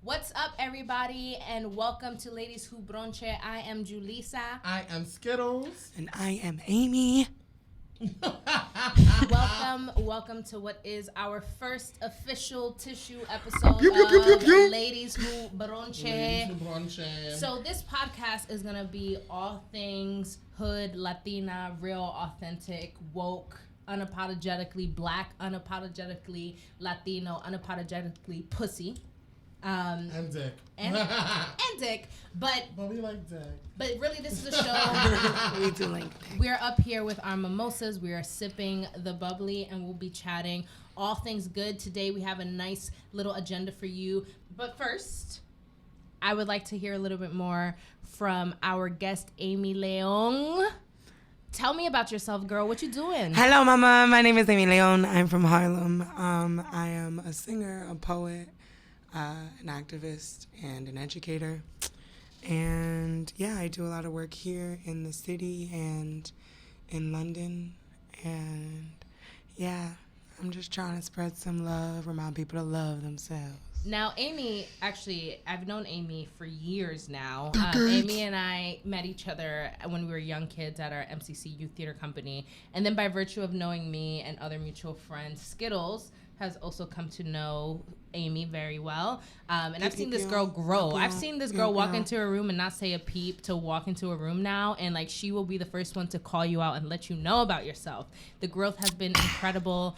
What's up, everybody, and welcome to Ladies Who Bronche. I am Julissa. I am Skittles. And I am Amy. Welcome to what is our first official tissue episode of Ladies Who Bronche. So this podcast is going to be all things hood, Latina, real, authentic, woke, unapologetically black, unapologetically Latino, unapologetically pussy. And dick. And dick. But we like dick. But really, this is a show. We do like dick. We're up here with our mimosas. We are sipping the bubbly, and we'll be chatting all things good. Today, we have a nice little agenda for you. But first, I would like to hear a little bit more from our guest, Amy León. Tell me about yourself, girl. What you doing? Hello, mama. My name is Amy León. I'm from Harlem. I am a singer, a poet, an activist, and an educator. And yeah, I do a lot of work here in the city and in London. And yeah, I'm just trying to spread some love, remind people to love themselves. Now, Amy, actually, I've known Amy for years now. Amy and I met each other when we were young kids at our MCC Youth Theater Company. And then by virtue of knowing me and other mutual friends, Skittles has also come to know Amy very well. And I've seen this girl grow. I've seen this girl walk into a room and not say a peep to walk into a room now. And like, she will be the first one to call you out and let you know about yourself. The growth has been incredible.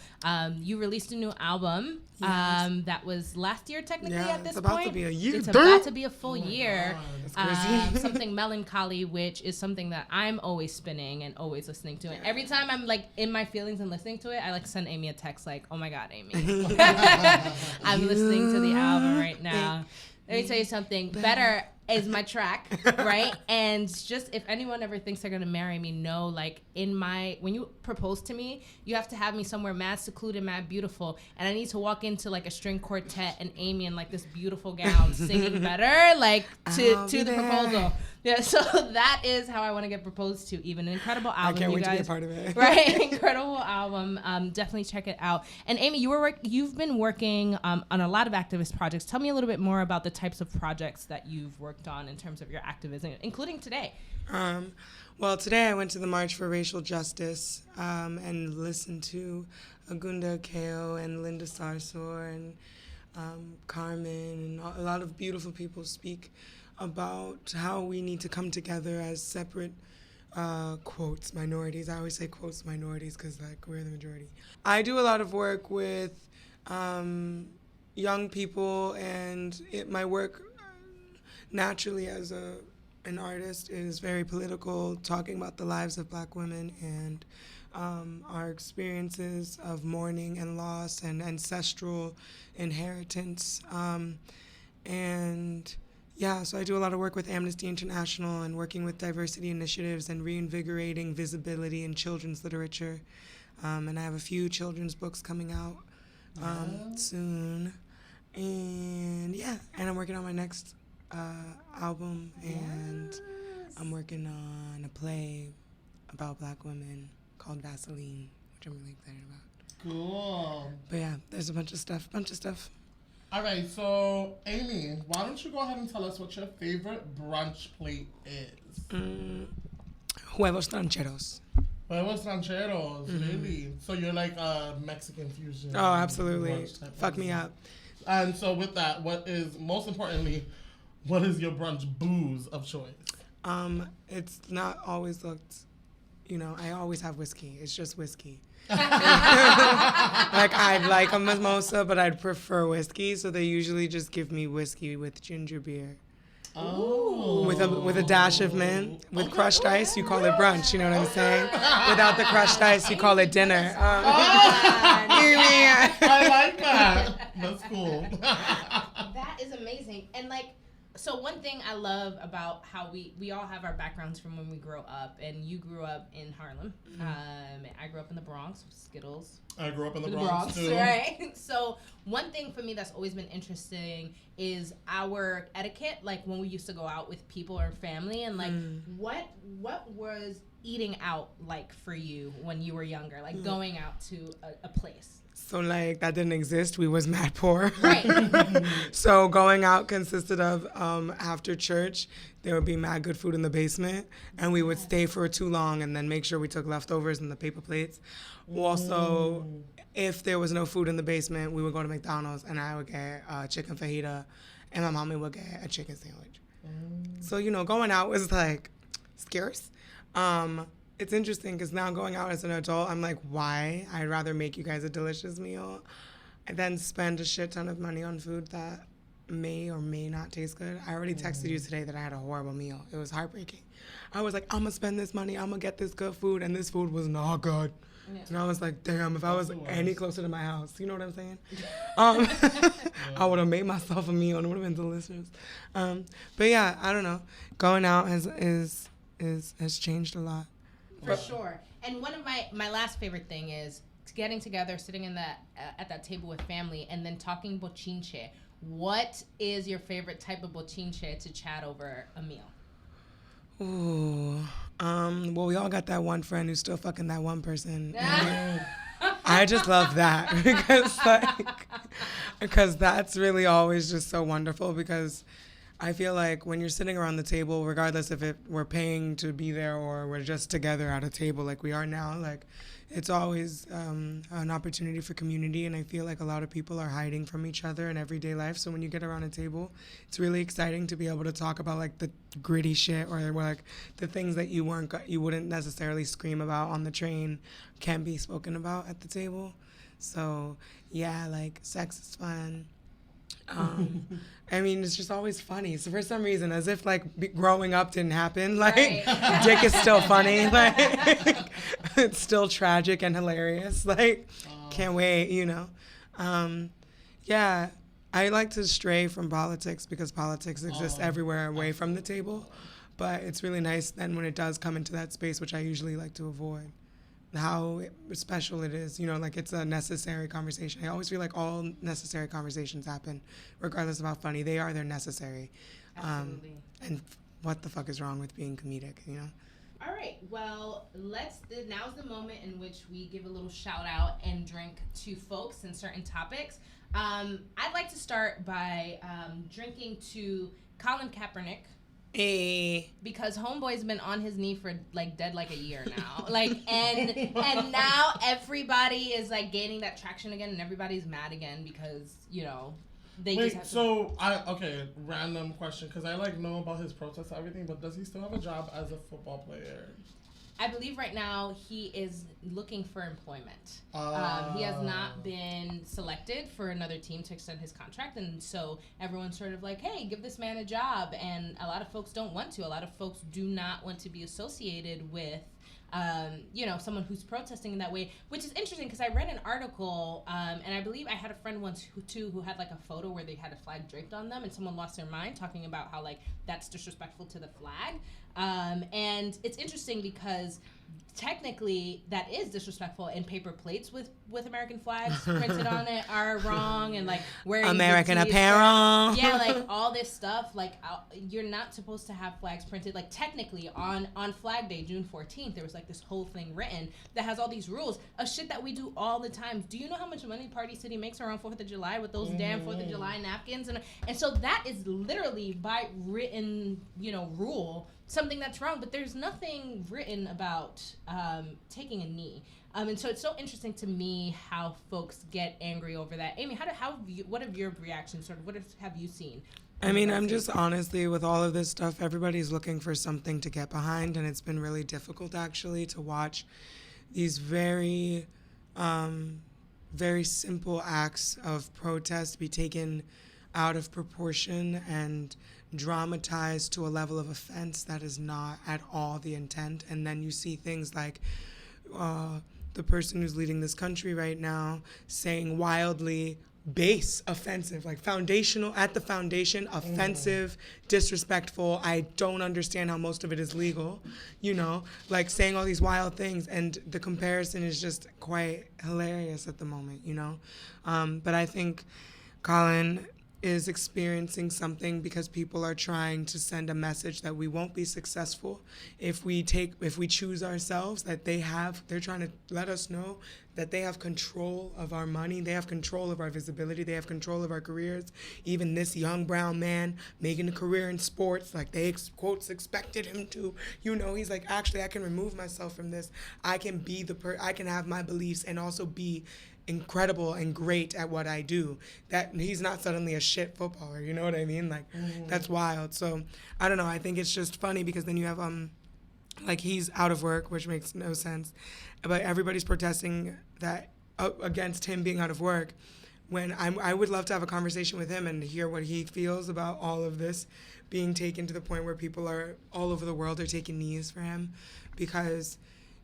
You released a new album that was last year technically at this point. It's about to be a year. It's about to be a full year. God, Something melancholy, which is something that I'm always spinning and always listening to. And every time I'm like in my feelings and listening to it, I like send Amy a text like, oh my God, Amy. I'm listening to the album right now. Let me tell you something. Better is my track, right? And just if anyone ever thinks they're gonna marry me, no, like when you propose to me, you have to have me somewhere mad secluded, mad beautiful, and I need to walk into like a string quartet and Amy in like this beautiful gown singing Better, like to the proposal. Yeah, so that is how I want to get proposed to. Even an incredible album. I can't wait to be a part of it. Right, incredible album. Definitely check it out. And Amy, you've been working on a lot of activist projects. Tell me a little bit more about the types of projects that you've worked on in terms of your activism, including today. Well, today I went to the March for Racial Justice and listened to Agunda Keo and Linda Sarsour and Carmen and a lot of beautiful people speak about how we need to come together as separate quotes minorities. I always say quotes minorities because like we're the majority. I do a lot of work with young people, and my work naturally as an artist is very political, talking about the lives of Black women and our experiences of mourning and loss and ancestral inheritance. And yeah, so I do a lot of work with Amnesty International and working with diversity initiatives and reinvigorating visibility in children's literature. And I have a few children's books coming out soon. And yeah, and I'm working on my next album, and I'm working on a play about Black women called Vaseline, which I'm really excited about. Cool. But yeah, there's a bunch of stuff. All right, so Amy, why don't you go ahead and tell us what your favorite brunch plate is? Huevos rancheros. Huevos rancheros, really? So you're like a Mexican fusion. Oh, absolutely. Fuck me up. And so with that, most importantly, what is your brunch booze of choice? It's not always looked, I always have whiskey. It's just whiskey. Like, I'd like a mimosa, but I'd prefer whiskey, so they usually just give me whiskey with ginger beer. Oh. With a dash of mint. With crushed ice, you call it brunch, you know what I'm saying? Without the crushed ice, you call it dinner. I like that. That's cool. That is amazing. And like, so one thing I love about how we all have our backgrounds from when we grow up, and you grew up in Harlem. I grew up in the Bronx, Skittles. I grew up in the Bronx too. Right? So one thing for me that's always been interesting is our etiquette, like when we used to go out with people or family, and like what was eating out like for you when you were younger, like going out to a place? So, like, that didn't exist. We was mad poor. Right. So going out consisted of, after church, there would be mad good food in the basement, and we would stay for too long and then make sure we took leftovers in the paper plates. Also, if there was no food in the basement, we would go to McDonald's, and I would get a chicken fajita, and my mommy would get a chicken sandwich. So, you know, going out was, like, scarce. It's interesting because now going out as an adult, I'm like, why? I'd rather make you guys a delicious meal and then spend a shit ton of money on food that may or may not taste good. I already texted you today that I had a horrible meal. It was heartbreaking. I was like, I'm going to spend this money. I'm going to get this good food. And this food was not good. Yeah. And I was like, damn, if I was any closer to my house, you know what I'm saying? I would have made myself a meal and it would have been delicious. But yeah, I don't know. Going out has changed a lot. For sure. And one of my last favorite thing is getting together, sitting in that at that table with family, and then talking bochinche. What is your favorite type of bochinche to chat over a meal? Ooh, well, we all got that one friend who's still fucking that one person. I just love that because that's really always just so wonderful because I feel like when you're sitting around the table, regardless if we're paying to be there or we're just together at a table like we are now, like it's always an opportunity for community. And I feel like a lot of people are hiding from each other in everyday life. So when you get around a table, it's really exciting to be able to talk about like the gritty shit or like the things that you wouldn't necessarily scream about on the train can be spoken about at the table. So yeah, like sex is fun. I mean, it's just always funny. So for some reason, as if like growing up didn't happen, like right. Dick is still funny. Like it's still tragic and hilarious. Like can't wait, you know. Yeah, I like to stray from politics because politics exists everywhere away from the table. But it's really nice then when it does come into that space, which I usually like to avoid. How special it is, you know, like it's a necessary conversation. I always feel like all necessary conversations happen, regardless of how funny they are, they're necessary. Absolutely. And what the fuck is wrong with being comedic, you know? All right, well, now's the moment in which we give a little shout out and drink to folks and certain topics. I'd like to start by drinking to Colin Kaepernick. Because homeboy's been on his knee for like dead like a year now, like and now everybody is like gaining that traction again, and everybody's mad again because you know they just have to... random question because I like know about his protests and everything, but does he still have a job as a football player? I believe right now he is looking for employment. He has not been selected for another team to extend his contract, and so everyone's sort of like, hey, give this man a job, and a lot of folks don't want to. A lot of folks do not want to be associated with someone who's protesting in that way, which is interesting because I read an article, and I believe I had a friend once who had like a photo where they had a flag draped on them, and someone lost their mind talking about how like that's disrespectful to the flag. And it's interesting because technically that is disrespectful, and paper plates with American flags printed on it are wrong, and like wearing American apparel. Yeah, like all this stuff, like you're not supposed to have flags printed. Like technically on Flag Day, June 14th, there was like this whole thing written that has all these rules of shit that we do all the time. Do you know how much money Party City makes around 4th of July with those damn 4th of July napkins? And so that is literally by written, rule, something that's wrong, but there's nothing written about taking a knee. And so it's so interesting to me how folks get angry over that. Amy, what have your reactions, sort of, what have you seen? I mean, I'm just honestly, with all of this stuff, everybody's looking for something to get behind, and it's been really difficult actually to watch these very, very simple acts of protest be taken out of proportion and dramatized to a level of offense that is not at all the intent. And then you see things like the person who's leading this country right now saying wildly base, offensive, like foundational, at the foundation, offensive, disrespectful. I don't understand how most of it is legal, like saying all these wild things. And the comparison is just quite hilarious at the moment, But I think Colin is experiencing something because people are trying to send a message that we won't be successful if we choose ourselves, that they're trying to let us know that they have control of our money, they have control of our visibility, they have control of our careers. Even this young brown man making a career in sports, like they quotes expected him to, he's like, actually I can remove myself from this. I can be I can have my beliefs and also be incredible and great at what I do. That he's not suddenly a shit footballer, you know what I mean? Like that's wild. So I don't know, I think it's just funny because then you have like he's out of work, which makes no sense, but everybody's protesting that against him being out of work, when I would love to have a conversation with him and hear what he feels about all of this being taken to the point where people are all over the world are taking knees for him, because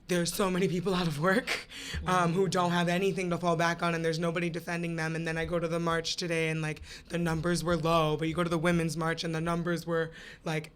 there's so many people out of work who don't have anything to fall back on, and there's nobody defending them. And then I go to the march today and like the numbers were low, but you go to the women's march and the numbers were like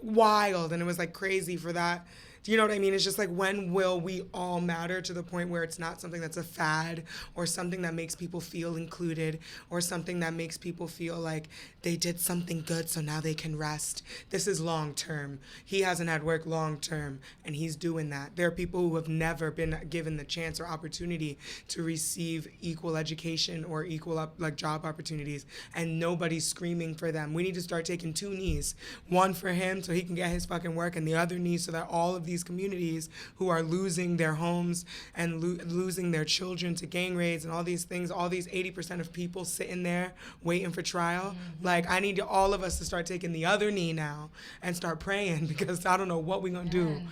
wild, and it was like crazy for that. Do you know what I mean? It's just like, when will we all matter to the point where it's not something that's a fad or something that makes people feel included or something that makes people feel like they did something good so now they can rest? This is long term. He hasn't had work long term, and he's doing that. There are people who have never been given the chance or opportunity to receive equal education or equal job opportunities, and nobody's screaming for them. We need to start taking two knees, one for him so he can get his fucking work, and the other knee so that all of these communities who are losing their homes and losing their children to gang raids and all these things, all these 80% of people sitting there waiting for trial. Like, I need all of us to start taking the other knee now and start praying, because I don't know what we're gonna do.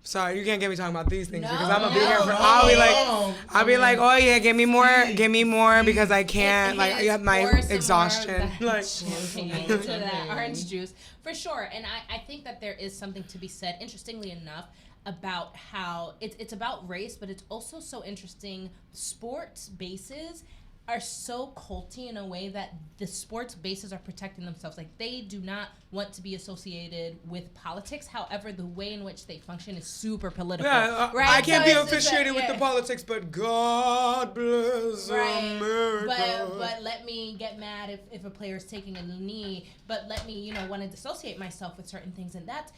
Sorry, you can't get me talking about these things because I'm gonna be here for. I'll be like, oh yeah, give me more because I can't. Like, I have my exhaustion. Like, to that orange juice for sure. And I think that there is something to be said, interestingly enough, about how it's about race, but it's also so interesting. Sports bases are so culty in a way that the sports bases are protecting themselves. Like, they do not want to be associated with politics. However, the way in which they function is super political. Yeah, right? I can't be associated with the politics, but God bless America. But let me get mad if a player is taking a knee, but let me, want to dissociate myself with certain things. And that's,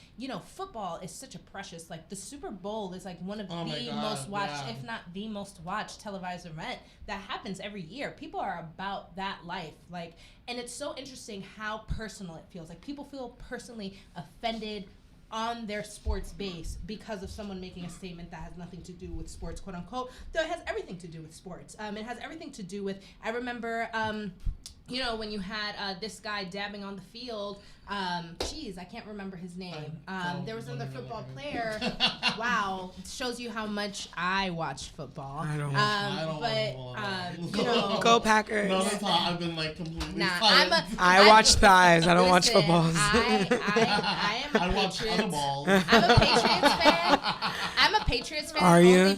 football is such a precious, like, the Super Bowl is like one of the most watched, if not the most watched televised event that happens every year. People are about that life. Like, and it's so interesting how personal it feels. Like, people feel personally offended on their sports base because of someone making a statement that has nothing to do with sports, quote unquote, though it has everything to do with sports. It has everything to do with, I remember, when you had this guy dabbing on the field, I can't remember his name. There was another football player. Wow, shows you how much I watch football. I don't watch. Go Packers. No, that's how I've been like completely. I watch thighs. I don't watch footballs. I am a Patriots. I'm a Patriots fan. Are you?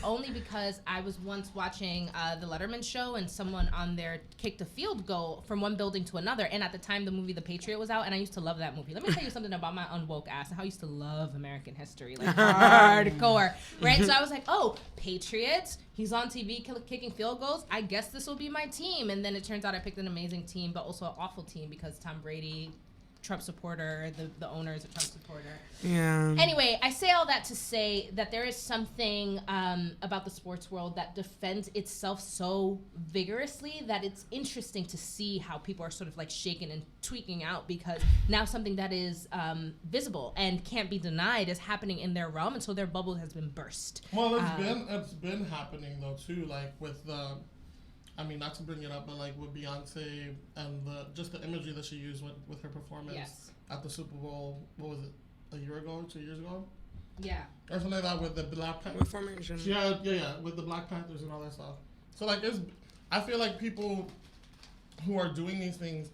Only because I was once watching the Letterman show, and someone on there kicked a field goal from one building to another. And at the time, the movie The Patriot was out, and I used to love that movie. Let me tell you something about my unwoke ass and how I used to love American history, like hardcore, right? So I was like, oh, Patriots, he's on TV kicking field goals. I guess this will be my team. And then it turns out I picked an amazing team, but also an awful team because Tom Brady, Trump supporter, the owner is a Trump supporter. Yeah. Anyway, I say all that to say that there is something about the sports world that defends itself so vigorously that it's interesting to see how people are sort of like shaken and tweaking out, because now something that is visible and can't be denied is happening in their realm, and so their bubble has been burst. Well, it's been happening though too, like with the. Not to bring it up, but like with Beyonce and the imagery that she used with her performance at the Super Bowl. What was it? A year ago? 2 years ago? Yeah. Or something like that with the Black Panthers. Formation. Yeah, with the Black Panthers and all that stuff. So like, I feel like people who are doing these things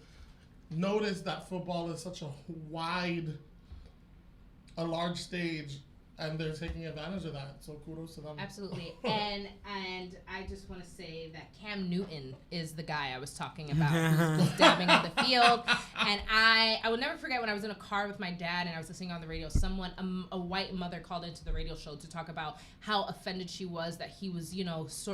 notice that football is such a large stage, and they're taking advantage of that. So kudos to them. Absolutely. and I just want to say that Cam Newton is the guy I was talking about who was dabbing in the field. And I will never forget when I was in a car with my dad and I was listening on the radio. A white mother called into the radio show to talk about how offended she was that he was,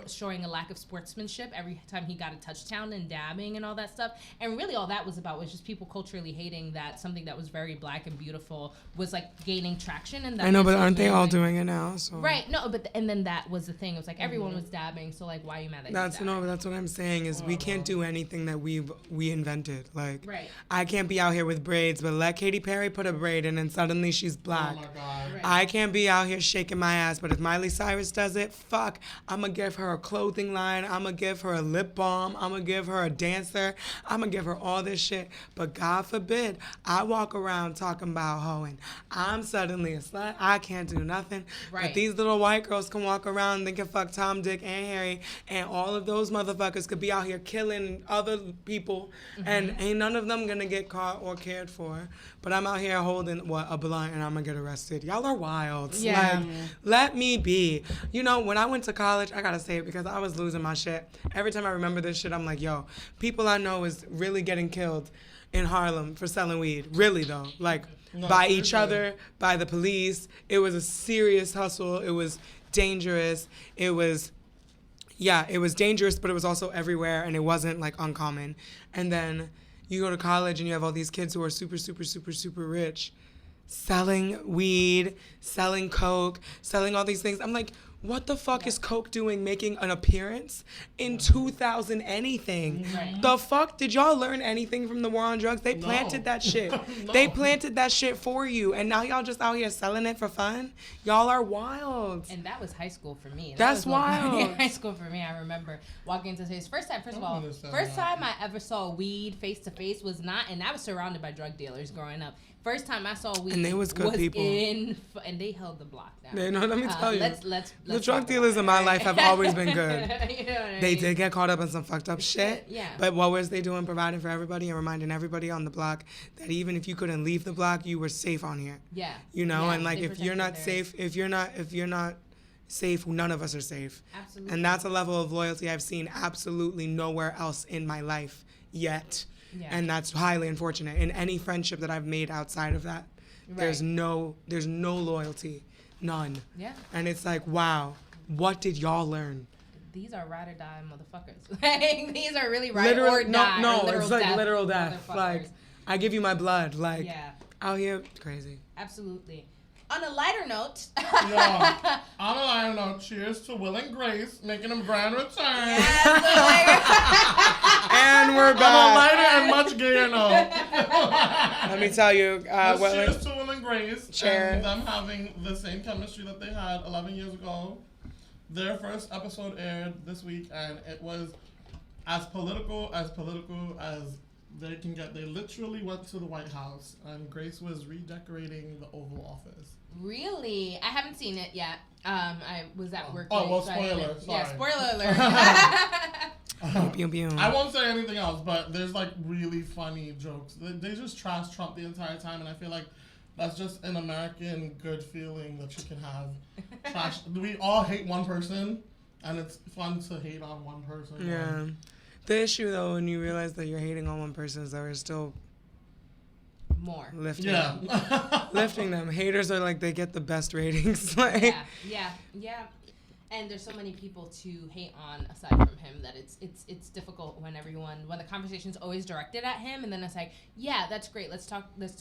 showing a lack of sportsmanship every time he got a touchdown and dabbing and all that stuff. And really all that was about was just people culturally hating that something that was very black and beautiful was like gaining traction. And that I know, but aren't they all doing it now? So. Right. No, and then that was the thing. It was like everyone was dabbing. So like, why are you mad at that's what I'm saying is we can't do anything that we invented. Like, right. I can't be out here with braids, but let Katy Perry put a braid in and suddenly she's black. Oh my God. Right. I can't be out here shaking my ass, but if Miley Cyrus does it, fuck, I'm gonna give her a clothing line. I'm gonna give her a lip balm. I'm gonna give her a dancer. I'm gonna give her all this shit. But God forbid I walk around talking about hoeing. I'm suddenly a slut. I can't do nothing. Right. But these little white girls can walk around and they can fuck Tom, Dick, and Harry, and all of those motherfuckers could be out here killing other people, and ain't none of them gonna get caught or cared for. But I'm out here holding a blunt and I'm gonna get arrested. Y'all are wild. Yeah. Like, let me be. When I went to college, I gotta say it because I was losing my shit. Every time I remember this shit, I'm like, yo, people I know is really getting killed in Harlem for selling weed. Really though, like by each other, by the police. It was a serious hustle. It was dangerous. It was dangerous, but it was also everywhere, and it wasn't like uncommon. And then you go to college and you have all these kids who are super, super, super, super rich, selling weed, selling coke, selling all these things. I'm like, what the fuck is coke doing making an appearance in 2000 anything? Right. The fuck? Did y'all learn anything from the war on drugs? They planted that shit. No. They planted that shit for you, and now y'all just out here selling it for fun? Y'all are wild. And that was high school for me. That's wild. High school for me. I remember walking into space. First time I ever saw weed face to face was not, and I was surrounded by drug dealers growing up. First time I saw weed and they was good people. And they held the block down. Let me tell you. Let's the drug dealers in my life have always been good. You know what I They mean? did get caught up in some fucked up shit. Yeah. But what was they doing? Providing for everybody and reminding everybody on the block that even if you couldn't leave the block, you were safe on here. Yeah. And like if you're not safe, if you're not safe, none of us are safe. Absolutely. And that's a level of loyalty I've seen absolutely nowhere else in my life yet. Yeah. And that's highly unfortunate. In any friendship that I've made outside of that, there's no loyalty, none. Yeah. And it's like, wow, what did y'all learn? These are ride or die motherfuckers. These are really ride or die. No, or it's like death literal death. Like, I give you my blood. Like, yeah. Out here, crazy. Absolutely. On a lighter note. Yeah. On a lighter note, cheers to Will and Grace making a grand return. Yes, and we're back. On a lighter and much gayer note. Let me tell you. Cheers to Will and Grace. Cheers. And them having the same chemistry that they had 11 years ago. Their first episode aired this week, and it was as political as they can get. They literally went to the White House, and Grace was redecorating the Oval Office. Really? I haven't seen it yet. I was at work. Oh, well, so spoiler. Yeah, spoiler alert. Pew, pew. I won't say anything else, but there's like really funny jokes. They just trash Trump the entire time, and I feel like that's just an American good feeling that you can have. Trash. We all hate one person, and it's fun to hate on one person. Yeah. The issue, though, when you realize that you're hating on one person is that we're still more lifting them. Lifting them. Haters are like, they get the best ratings. Like, yeah. And there's so many people to hate on aside from him that it's difficult when the conversation's always directed at him, and then it's like, yeah, that's great. Let's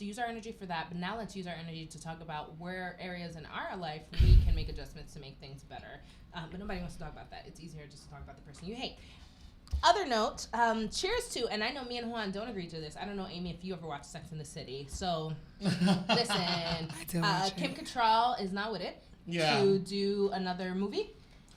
use our energy for that, but now let's use our energy to talk about where areas in our life we can make adjustments to make things better. But nobody wants to talk about that. It's easier just to talk about the person you hate. Other note, cheers to, and I know me and Juan don't agree to this. I don't know, Amy, if you ever watched Sex and the City. So, listen, Kim Cattrall is not with it to do another movie.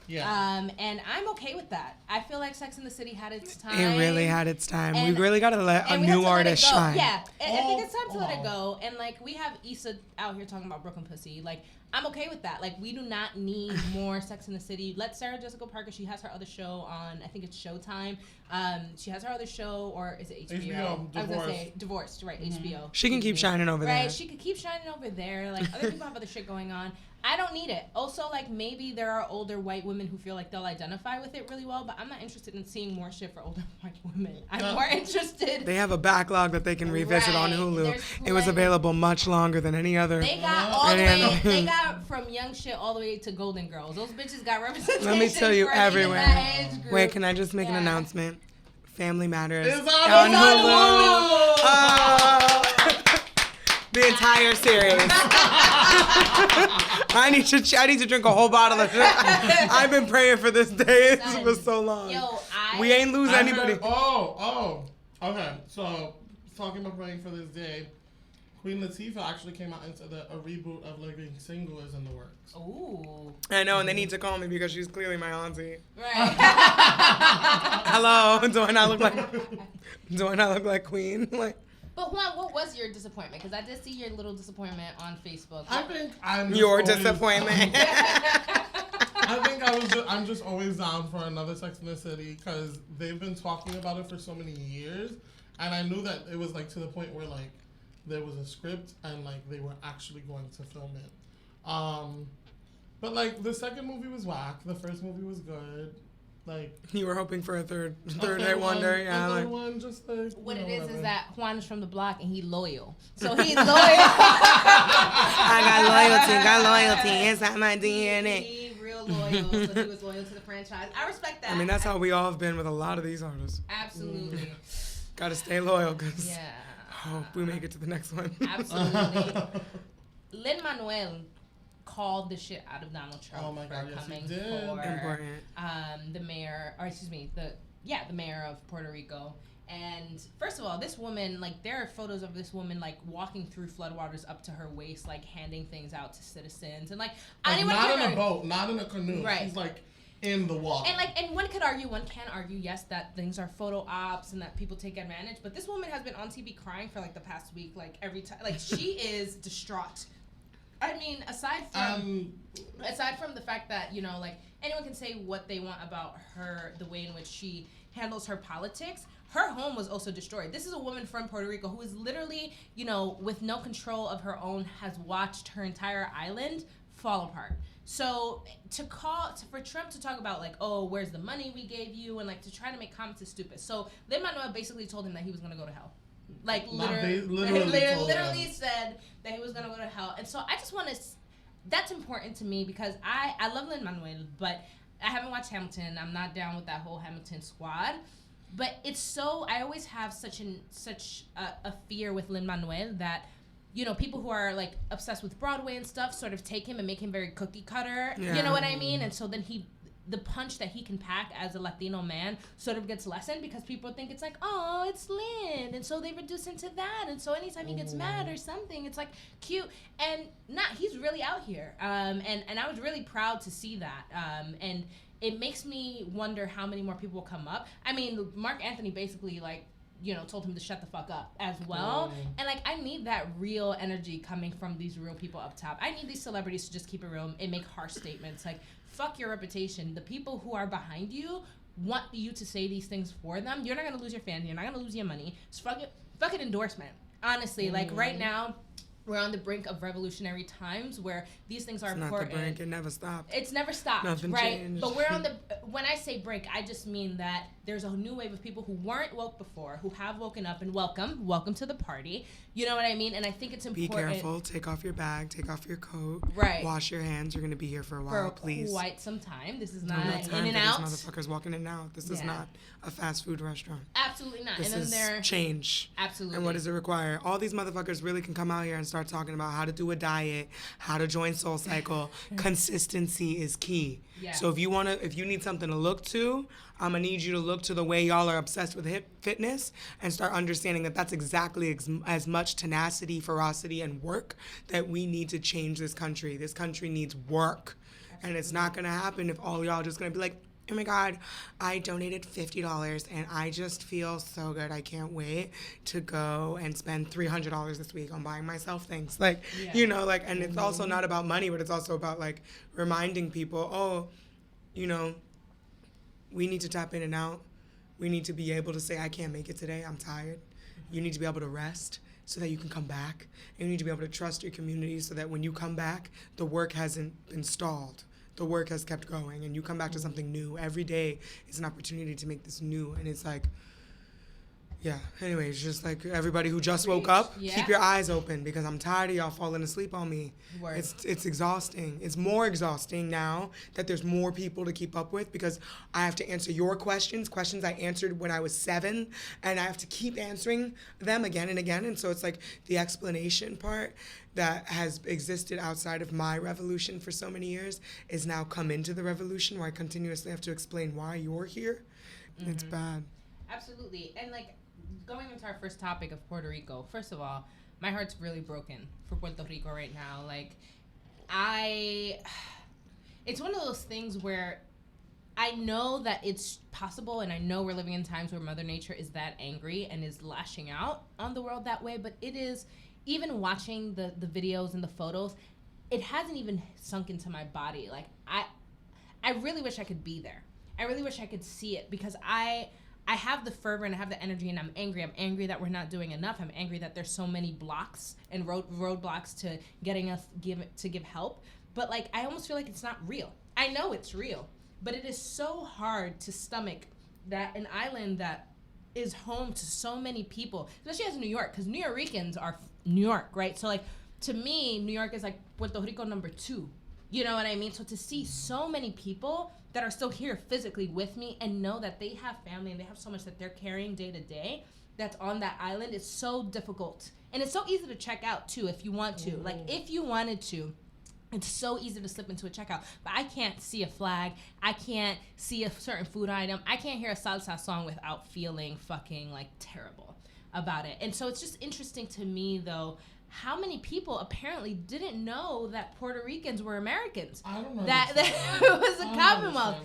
Yeah. And I'm okay with that. I feel like Sex and the City had its time. It really had its time. We really got to let a new artist shine. Yeah. I think it's time to let it go. And, like, we have Issa out here talking about broken pussy. Like, I'm okay with that. Like, we do not need more Sex in the City. Let Sarah Jessica Parker, she has her other show on, I think it's Showtime. She has her other show, or is it HBO? HBO, I was going to say Divorced, right, HBO. She can keep shining over there. Right, she could keep shining over there. Like, other people have other shit going on. I don't need it. Also, like, maybe there are older white women who feel like they'll identify with it really well, but I'm not interested in seeing more shit for older white women. I'm more interested. They have a backlog that they can revisit on Hulu. It was available much longer than any other. They got all the way. They got from young shit all the way to Golden Girls. Those bitches got representation. Let me tell you, everywhere. Wait, can I just make an announcement? Family Matters It's on Hulu. Hulu. The entire series. I need to drink a whole bottle of shit. I've been praying for this day for so long. Yo, we ain't lose anybody. Okay. So talking about praying for this day, Queen Latifah actually came out and said that a reboot of Living Single is in the works. Ooh. I know, and they need to call me because she's clearly my auntie. Right. Hello, do I not look like Queen? Like. But Juan, what was your disappointment? Because I did see your little disappointment on Facebook. I think I'm your disappointment. I'm just always down for another Sex and the City because they've been talking about it for so many years, and I knew that it was like to the point where like there was a script and like they were actually going to film it. But like the second movie was whack. The first movie was good. Like you were hoping for a third wonder, yeah. Third one, just like what it is whatever. that Juan is from the block and he loyal, so he's loyal. I got loyalty inside my DNA. He real loyal, so he was loyal to the franchise. I respect that. I mean, that's how we all have been with a lot of these artists. Absolutely. Got to stay loyal because Yeah. hope we make it to the next one. Absolutely. Lin-Manuel called the shit out of Donald Trump for coming for the mayor, or excuse me, the mayor of Puerto Rico. And first of all, this woman, like, there are photos of this woman, like, walking through floodwaters up to her waist, like, handing things out to citizens. And, like not in a boat, not in a canoe. Right. She's, like, in the water. And one can argue, yes, that things are photo ops and that people take advantage. But this woman has been on TV crying for, like, the past week, like, every time. Like, she is distraught. I mean, aside from the fact that, you know, like, anyone can say what they want about her, the way in which she handles her politics, her home was also destroyed. This is a woman from Puerto Rico who is literally, you know, with no control of her own, has watched her entire island fall apart. So for Trump to talk about, like, oh, where's the money we gave you, and, like, to try to make comments is stupid. So Lin-Manuel basically told him that he was going to go to hell. Like, literally said that he was going to go to hell. And so I just want to, that's important to me because I love Lin-Manuel, but I haven't watched Hamilton. I'm not down with that whole Hamilton squad. But it's so, I always have such a fear with Lin-Manuel that, you know, people who are, like, obsessed with Broadway and stuff sort of take him and make him very cookie cutter. Yeah. You know what I mean? And so then the punch that he can pack as a Latino man sort of gets lessened because people think it's like, oh, it's Lin, and so they reduce him to that, and so anytime he gets mad or something, it's like cute, and he's really out here, and I was really proud to see that, and it makes me wonder how many more people will come up. I mean, Mark Anthony basically, like, you know, told him to shut the fuck up as well. And, like, I need that real energy coming from these real people up top. I need these celebrities to just keep it real and make harsh statements. Like, fuck your reputation. The people who are behind you want you to say these things for them. You're not going to lose your fans. You're not going to lose your money. Just fuck it endorsement. Honestly, like, right now, we're on the brink of revolutionary times where these things are important. It's not the brink. It never stopped. It's never stopped, Nothing right? changed. But when I say brink, I just mean that there's a new wave of people who weren't woke before, who have woken up, and welcome to the party. You know what I mean? And I think it's important. Be careful. Take off your bag. Take off your coat. Right. Wash your hands. You're going to be here for a while, please. For quite some time. This is not in and out. These motherfuckers walking in and out. This is not a fast food restaurant. Absolutely not. This and is then change. Absolutely. And what does it require? All these motherfuckers really can come out here and start talking about how to do a diet, how to join SoulCycle. Consistency is key. Yeah. So if you need something to look to, I'm gonna need you to look to the way y'all are obsessed with fitness and start understanding that that's exactly as much tenacity, ferocity, and work that we need to change this country. This country needs work. Absolutely. And it's not gonna happen if all y'all just gonna be like, Oh my God, I donated $50 and I just feel so good. I can't wait to go and spend $300 this week on buying myself things. Like, you know, like, and it's also not about money, but it's also about like reminding people, oh, you know, we need to tap in and out. We need to be able to say, I can't make it today. I'm tired. You need to be able to rest so that you can come back. And you need to be able to trust your community so that when you come back, the work hasn't been stalled. The work has kept going, and you come back to something new. Every day is an opportunity to make this new, and it's like, yeah. Anyway, it's just like everybody who just woke up, keep your eyes open because I'm tired of y'all falling asleep on me. Word. It's exhausting. It's more exhausting now that there's more people to keep up with because I have to answer your questions I answered when I was 7, and I have to keep answering them again and again. And so it's like the explanation part that has existed outside of my revolution for so many years is now come into the revolution where I continuously have to explain why you're here. Mm-hmm. It's bad. Absolutely. And like going into our first topic of Puerto Rico, first of all, my heart's really broken for Puerto Rico right now. Like it's one of those things where I know that it's possible, and I know we're living in times where Mother Nature is that angry and is lashing out on the world that way, but it is, even watching the videos and the photos, it hasn't even sunk into my body. Like, I really wish I could be there. I really wish I could see it because I have the fervor and I have the energy, and I'm angry. I'm angry that we're not doing enough. I'm angry that there's so many blocks and roadblocks to getting us to give help. But like, I almost feel like it's not real. I know it's real, but it is so hard to stomach that an island that is home to so many people, especially as New York, because New Yorkers are New York, right? So like, to me, New York is like Puerto Rico number 2. You know what I mean? So to see so many people that are still here physically with me and know that they have family and they have so much that they're carrying day to day that's on that island is so difficult. And it's so easy to check out too if you want to. Like, if you wanted to, it's so easy to slip into a checkout. But I can't see a flag. I can't see a certain food item. I can't hear a salsa song without feeling fucking like terrible about it. And so it's just interesting to me though, how many people apparently didn't know that Puerto Ricans were Americans? I don't know. That it was a Commonwealth.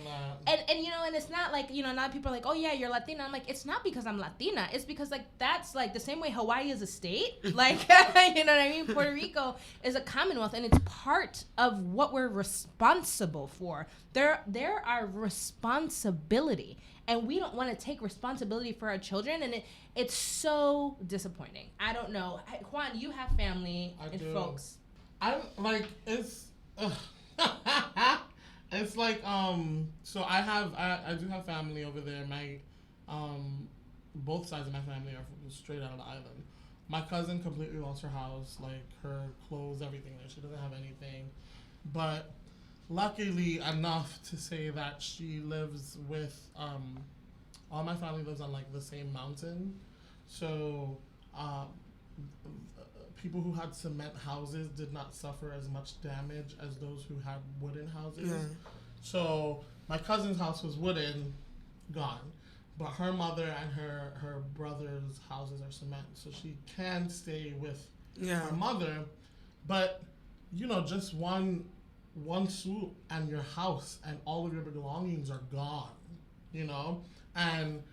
And you know, and it's not like, you know, a lot of people are like, oh yeah, you're Latina. I'm like, it's not because I'm Latina. It's because like, that's like the same way Hawaii is a state. Like, you know what I mean? Puerto Rico is a Commonwealth, and it's part of what we're responsible for. They're our responsibility. And we don't want to take responsibility for our children, and it's so disappointing. I don't know. Juan, you have family and folks. I'm like, it's it's like, so I do have family over there. My both sides of my family are straight out of the island. My cousin completely lost her house, like her clothes, everything. She doesn't have anything, but luckily enough to say that she lives with, all my family lives on like the same mountain. So people who had cement houses did not suffer as much damage as those who had wooden houses. Yeah. So my cousin's house was wooden, gone. But her mother and her brother's houses are cement. So she can stay with her mother. But, you know, just one swoop and your house and all of your belongings are gone, you know? And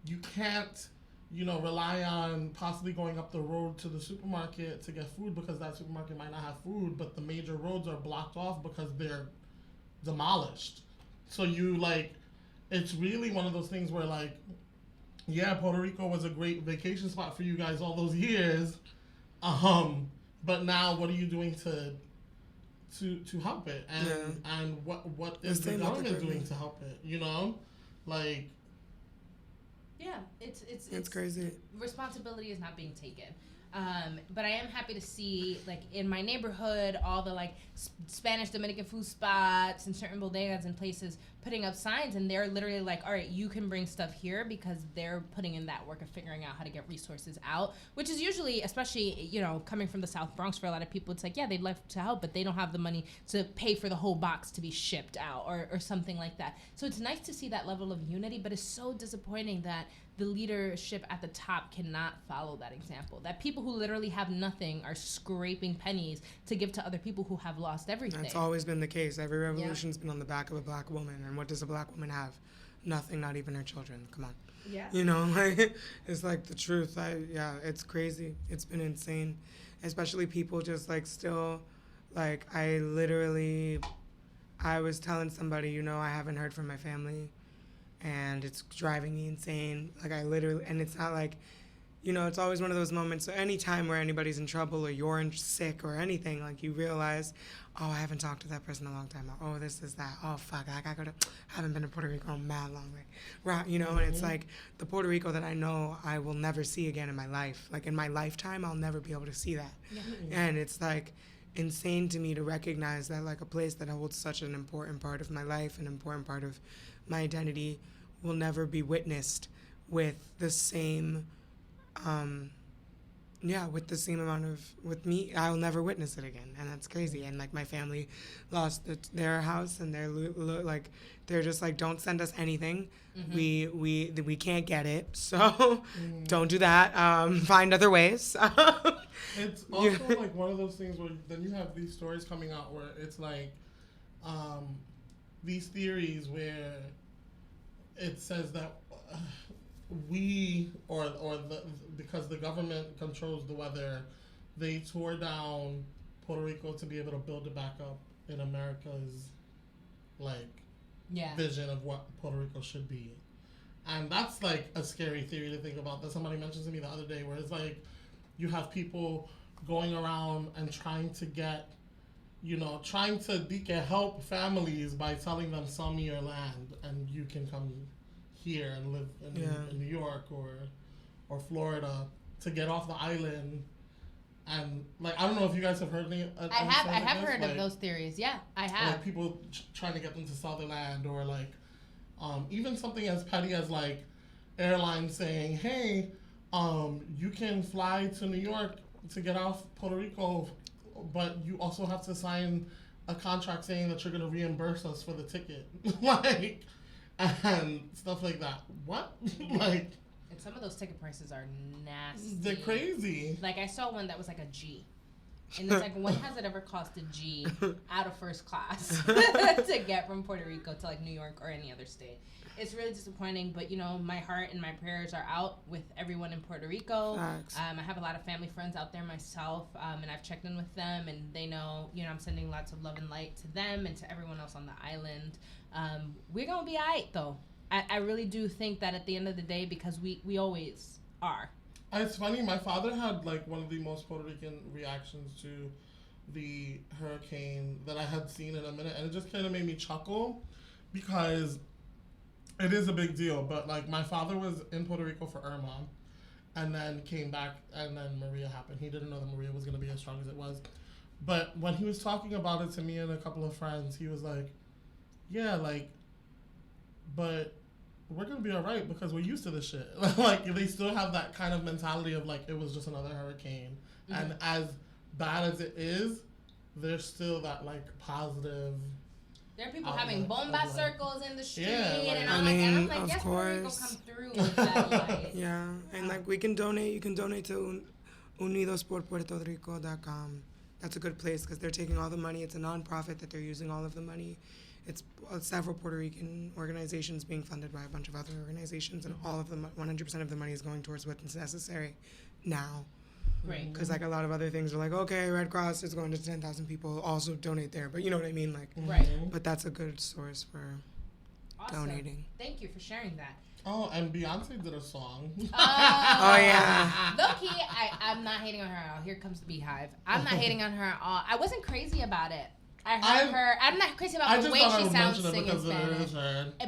you can't, you know, rely on possibly going up the road to the supermarket to get food because that supermarket might not have food, but the major roads are blocked off because they're demolished. So you, like, it's really one of those things where, like, yeah, Puerto Rico was a great vacation spot for you guys all those years, but now what are you doing to help it? And what is the government doing to help it, you know? Like, yeah, it's crazy. Responsibility is not being taken. But I am happy to see, like, in my neighborhood, all the, like, Spanish Dominican food spots and certain bodegas and places putting up signs, and they're literally like, all right, you can bring stuff here because they're putting in that work of figuring out how to get resources out, which is usually, especially, you know, coming from the South Bronx for a lot of people, it's like, yeah, they'd love to help, but they don't have the money to pay for the whole box to be shipped out or something like that. So it's nice to see that level of unity, but it's so disappointing that the leadership at the top cannot follow that example. That people who literally have nothing are scraping pennies to give to other people who have lost everything. That's always been the case. Every revolution's been on the back of a black woman. And what does a black woman have? Nothing, not even her children. Come on. Yeah. You know, like, it's like the truth. It's crazy. It's been insane. Especially people just like still, like, I was telling somebody, you know, I haven't heard from my family and it's driving me insane. Like, and it's not like, you know, it's always one of those moments. So any time where anybody's in trouble or you're sick or anything, like, you realize, oh, I haven't talked to that person in a long time. Oh, this is that. Oh, fuck, I haven't been to Puerto Rico in mad long. Like, you know, and it's like the Puerto Rico that I know I will never see again in my life. Like, in my lifetime, I'll never be able to see that. Yeah. And it's like insane to me to recognize that, like, a place that holds such an important part of my life, an important part of my identity, will never be witnessed with the same with me. I'll never witness it again, and that's crazy. And like, my family lost their house, and they're just like, don't send us anything. We can't get it, so don't do that. Find other ways. It's also like one of those things where then you have these stories coming out where it's like these theories where it says that because the government controls the weather, they tore down Puerto Rico to be able to build it back up in America's vision of what Puerto Rico should be. And that's like a scary theory to think about, that somebody mentioned to me the other day, where it's like you have people going around and trying to help families by telling them, sell me your land and you can come here and live in New York or Florida, to get off the island. And like, I don't know if you guys have heard any. I have heard of those theories. Yeah, I have. Like, people trying to get them to sell their land, or like even something as petty as like airlines saying, hey, you can fly to New York to get off Puerto Rico, but you also have to sign a contract saying that you're going to reimburse us for the ticket. Like, and stuff like that. What? Like, and some of those ticket prices are nasty. They're crazy. Like, I saw one that was like a G. And it's like, when has it ever cost a G out of first class to get from Puerto Rico to like New York or any other state? It's really disappointing, but you know, my heart and my prayers are out with everyone in Puerto Rico. I have a lot of family friends out there myself, and I've checked in with them, and they know, you know, I'm sending lots of love and light to them and to everyone else on the island. We're gonna be all right, though. I really do think that at the end of the day, because we always are. It's funny, my father had like one of the most Puerto Rican reactions to the hurricane that I had seen in a minute, and it just kind of made me chuckle, because it is a big deal. But like, my father was in Puerto Rico for Irma, and then came back, and then Maria happened. He didn't know that Maria was going to be as strong as it was. But when he was talking about it to me and a couple of friends, he was like, yeah, like, but we're going to be all right because we're used to this shit. Like, they still have that kind of mentality of like, it was just another hurricane. Mm-hmm. And as bad as it is, there's still that like positive. There are people having bomba circles in the street, and I'm like, yes, Puerto Rico come through with that light. Yeah, and like, we can donate. You can donate to unidosporpuertorico.com. That's a good place because they're taking all the money. It's a nonprofit that they're using all of the money. It's several Puerto Rican organizations being funded by a bunch of other organizations, and all of them, 100% of the money is going towards what's necessary now. Right. Because like, a lot of other things are like, okay, Red Cross is going to 10,000 people, also donate there. But you know what I mean? Like, right. But that's a good source for donating. Thank you for sharing that. Oh, and Beyonce did a song. Oh, yeah. Low-key, I'm not hating on her at all. Here comes the Beehive. I'm not hating on her at all. I wasn't crazy about it. I heard her. I'm not crazy about the way she sounds singing Spanish.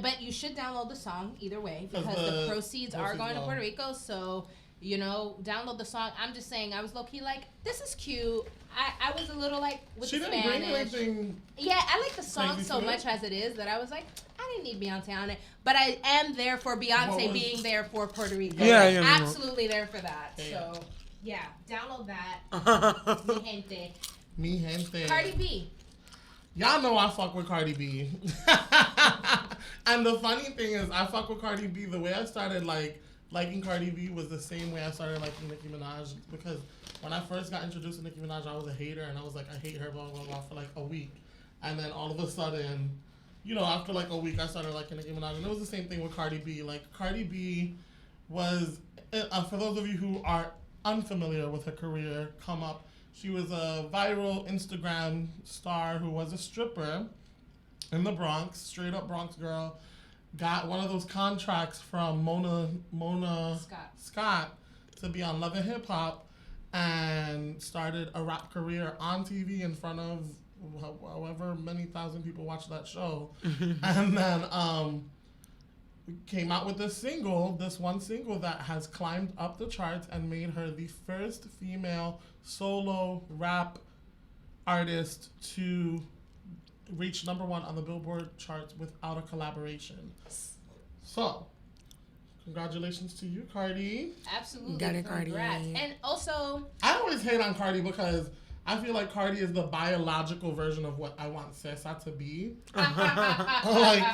But you should download the song either way, because the proceeds are going to Puerto Rico. So, you know, download the song. I'm just saying, I was low-key like, this is cute. I was a little like, with she Spanish. Didn't bring anything. Yeah, I like the song so much as it is that I was like, I didn't need Beyonce on it. But I am there for Beyonce being there for Puerto Rico. Yeah, absolutely there for that. Yeah. So, yeah, download that. Mi gente. Mi gente. Cardi B. Y'all know I fuck with Cardi B. And the funny thing is, I fuck with Cardi B. The way I started like liking Cardi B was the same way I started liking Nicki Minaj, because when I first got introduced to Nicki Minaj, I was a hater, and I was like, I hate her, blah, blah, blah, for like a week. And then all of a sudden, you know, after like a week, I started liking Nicki Minaj. And it was the same thing with Cardi B. Like, Cardi B was, for those of you who are unfamiliar with her career, come up, she was a viral Instagram star who was a stripper in the Bronx, straight up Bronx girl. Got one of those contracts from Mona Scott to be on Love and Hip Hop, and started a rap career on TV in front of however many thousand people watched that show. And then came out with this one single that has climbed up the charts and made her the first female solo rap artist to reached #1 on the Billboard charts without a collaboration. So, congratulations to you, Cardi. Absolutely. Got it, Cardi. Congrats. And also, I always hate on Cardi because I feel like Cardi is the biological version of what I want Cesar to be. Like,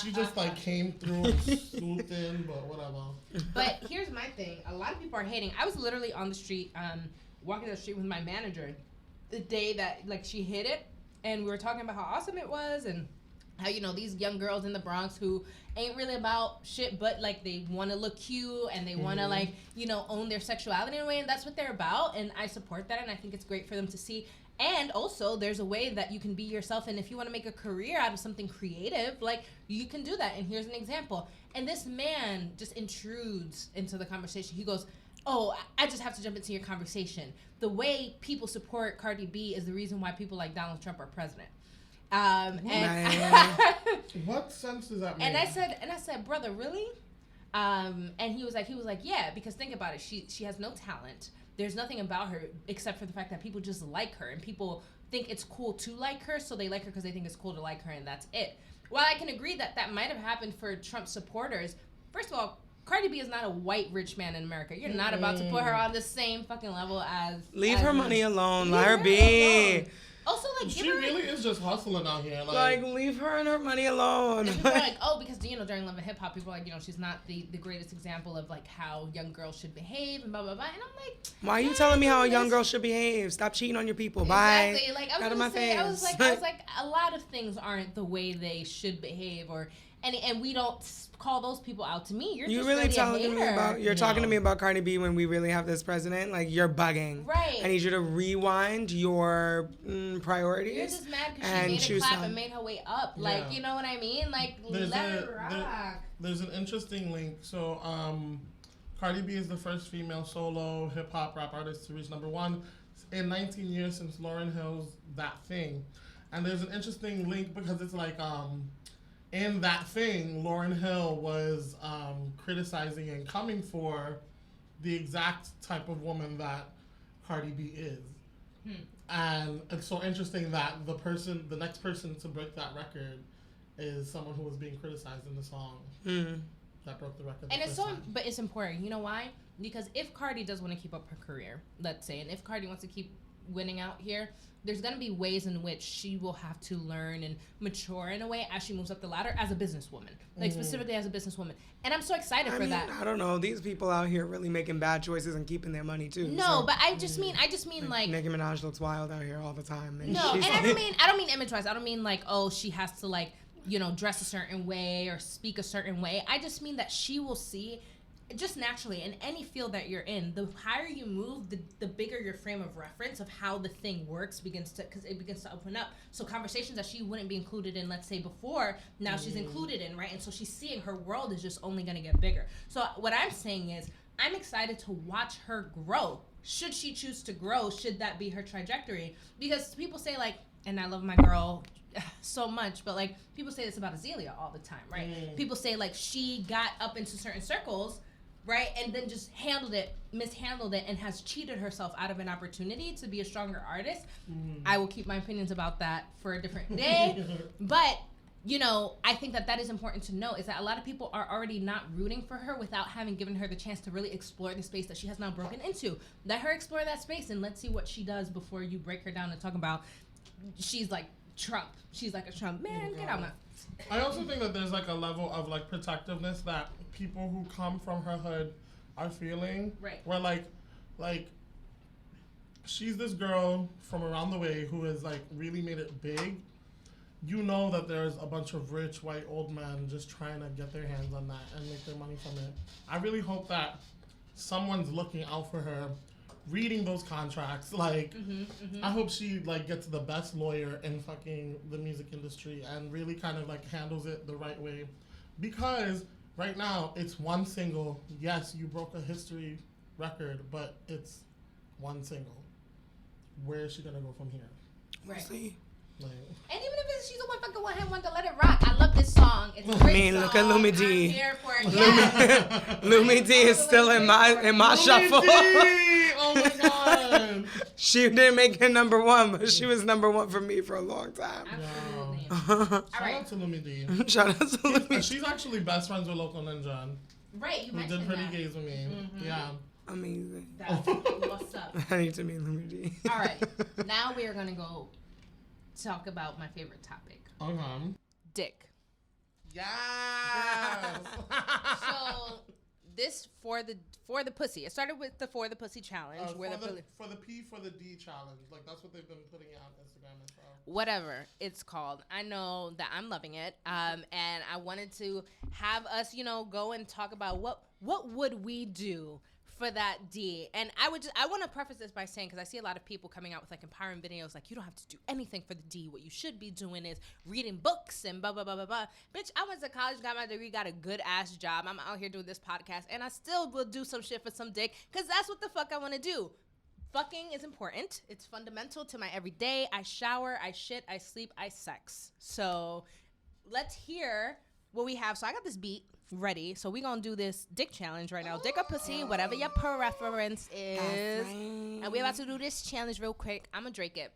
she just like came through and swooped in, but whatever. But here's my thing. A lot of people are hating. I was literally on the street, walking down the street with my manager the day that like she hit it. And we were talking about how awesome it was, and how, you know, these young girls in the Bronx who ain't really about shit, but like they want to look cute and they want to like, you know, own their sexuality in a way, and that's what they're about. And I support that, and I think it's great for them to see. And also, there's a way that you can be yourself, and if you want to make a career out of something creative, like, you can do that. And here's an example. And this man just intrudes into the conversation. He goes, oh, I just have to jump into your conversation. The way people support Cardi B is the reason why people like Donald Trump are president. And what sense does that make? And I said, brother, really? And he was like, yeah, because think about it. She has no talent. There's nothing about her except for the fact that people just like her, and people think it's cool to like her, so they like her because they think it's cool to like her, and that's it. While I can agree that that might have happened for Trump supporters, first of all, Cardi B is not a white rich man in America. You're not about to put her on the same fucking level as... Leave her money alone. Let her be. Also, like, she really is just hustling out here. Like, leave her and her money alone. And people are like, oh, because, you know, during Love and Hip Hop, people are like, you know, she's not the greatest example of, like, how young girls should behave and blah, blah, blah. And I'm like... Why are you telling me how a young girl should behave? Stop cheating on your people. Bye. Exactly. Like, I was like, a lot of things aren't the way they should behave, or... And we don't call those people out. To me, you're just really talking to me about talking to me about Cardi B when we really have this president. Like, you're bugging. Right. I need you to rewind your priorities. You're just mad because she made a clap and made her way up. Like, you know what I mean? Like, let her rock. There's an interesting link. So, Cardi B is the first female solo hip hop rap artist to reach #1 in 19 years since Lauryn Hill's That Thing. And there's an interesting link because it's like, in That Thing, Lauryn Hill was criticizing and coming for the exact type of woman that Cardi B is. And it's so interesting that the next person to break that record is someone who was being criticized in the song that broke the record. And but it's important. You know why? Because if Cardi does want to keep up her career, let's say, and if Cardi wants to keep winning out here, there's going to be ways in which she will have to learn and mature in a way as she moves up the ladder as a businesswoman, like specifically as a businesswoman. And I'm so excited for that. I don't know. These people out here really making bad choices and keeping their money too. No, but I just mean like Nicki Minaj looks wild out here all the time. And no, and I don't mean image wise. I don't mean like, oh, she has to like, you know, dress a certain way or speak a certain way. I just mean that she will see, just naturally, in any field that you're in, the higher you move, the bigger your frame of reference of how the thing works begins to open up. So conversations that she wouldn't be included in, let's say before, now she's included in, right? And so she's seeing her world is just only going to get bigger. So what I'm saying is, I'm excited to watch her grow. Should she choose to grow, should that be her trajectory? Because people say like, and I love my girl so much, but like people say this about Azealia all the time, right? People say like she got up into certain circles, right, and then just mishandled it, and has cheated herself out of an opportunity to be a stronger artist. I will keep my opinions about that for a different day. But, you know, I think that is important to know, is that a lot of people are already not rooting for her without having given her the chance to really explore the space that she has now broken into. Let her explore that space, and let's see what she does before you break her down and talk about she's like Trump. She's like a Trump. Man, get out my... I also think that there's like a level of like protectiveness that people who come from her hood are feeling. Right. Where like she's this girl from around the way who has like really made it big. You know that there's a bunch of rich white old men just trying to get their hands on that and make their money from it. I really hope that someone's looking out for her, reading those contracts. Like, I hope she like gets the best lawyer in fucking the music industry and really kind of like handles it the right way. Because right now it's one single. Yes, you broke a history record, but it's one single. Where is she gonna go from here? Right. Like, and even if she's a motherfucking one-hit wonder, let it rock. I love this song. It's a great song. Look at Lumi D. I'm here for it. Yeah. Lumi D is still in my shuffle. Oh my god. She didn't make it number one, but she was number one for me for a long time. Absolutely. Shout out to Lumi D. Shout out to Lumi D. She's actually best friends with Local Ninja. Right, you who mentioned did Pretty that. Gays with me. Yeah. Amazing. That's what's up. I need to meet Lumi D. All right, now we are gonna go talk about my favorite topic. Dick. Yes. So this for the pussy. It started with the For the Pussy challenge, where for the P for the D challenge. Like that's what they've been putting it on Instagram and stuff. Whatever it's called. I know that I'm loving it. And I wanted to have us, go and talk about what would we do for that D. And I want to preface this by saying, because I see a lot of people coming out with like empowering videos, like you don't have to do anything for the D. What you should be doing is reading books and blah, blah, blah, blah, blah. Bitch, I went to college, got my degree, got a good ass job. I'm out here doing this podcast, and I still will do some shit for some dick, because that's what the fuck I want to do. Fucking is important. It's fundamental to my everyday. I shower, I shit, I sleep, I sex. So let's hear what we have. So I got this beat ready. So we gonna do this dick challenge right now. Dick or pussy, whatever your preference is. And we about to do this challenge real quick. I'm gonna Drake it.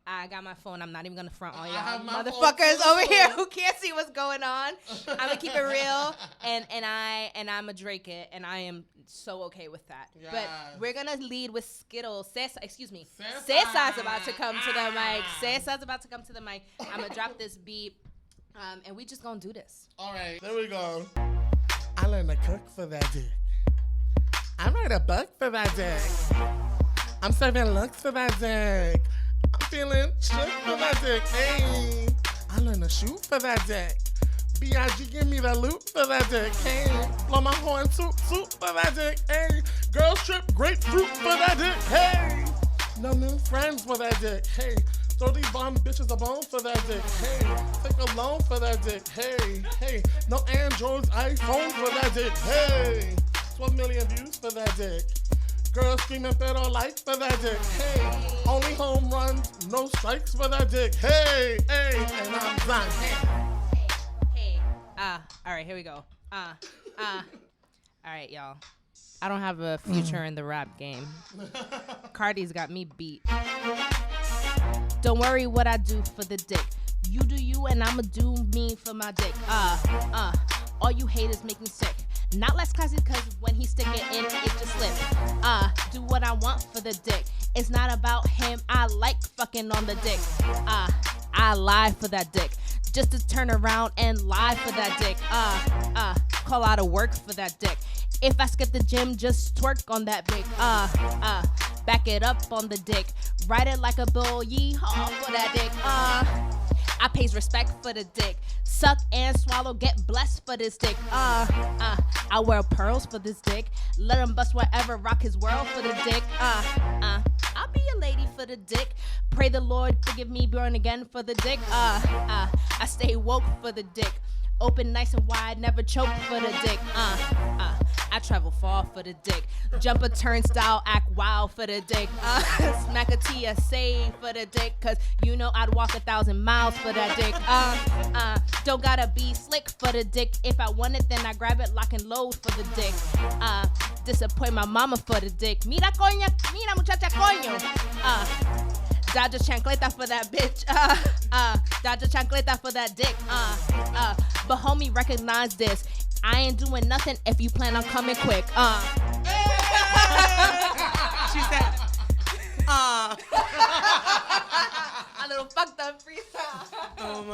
I got my phone. I'm not even gonna front on y'all motherfuckers over here who can't see what's going on. I'm gonna keep it real, and I'm gonna Drake it, and I am so okay with that. Yes. But we're gonna lead with Skittles. Cesa's about to come to the mic. Cesa's about to come to the mic. I'm gonna drop this beat. And we just gonna do this. All right, there we go. I learned to cook for that dick. I write a book for that dick. I'm serving looks for that dick. I'm feeling shook for that dick. Hey, I learned to shoot for that dick. B.I.G. give me the loot for that dick. Hey, blow my horn soup for that dick. Hey, girls trip grapefruit for that dick. Hey, no new friends for that dick. Hey. Throw these bomb bitches a bone for that dick. Hey, take a loan for that dick. Hey, no Androids, iPhone for that dick. Hey, 12 million views for that dick. Girls screaming federal life for that dick. Hey, only home runs, no strikes for that dick. Hey, and I'm done. Hey. All right, here we go. All right, y'all. I don't have a future in the rap game. Cardi's got me beat. Don't worry what I do for the dick. You do you and I'ma do me for my dick. All you haters make me sick. Not less classy cause when he stick it in, it just slips. Do what I want for the dick. It's not about him, I like fucking on the dick. I lie for that dick. Just to turn around and lie for that dick. Call out of work for that dick. If I skip the gym, just twerk on that dick. Back it up on the dick. Ride it like a bull, yee-haw for that dick. I pays respect for the dick. Suck and swallow, get blessed for this dick. I wear pearls for this dick. Let him bust whatever, rock his world for the dick. I'll be a lady for the dick. Pray the Lord forgive me, born again for the dick. I stay woke for the dick. Open nice and wide, never choke for the dick. I travel far for the dick. Jump a turnstile, act wild for the dick. Smack a TSA for the dick. Cause you know I'd walk 1,000 miles for that dick. Don't gotta be slick for the dick. If I want it, then I grab it, lock and load for the dick. Disappoint my mama for the dick. Mira coña, mira muchacha coño. Dodge a chancleta for that bitch. Dodge a chancleta for that dick. But homie, recognize this. I ain't doing nothing if you plan on coming quick. She said, A little fucked up freestyle.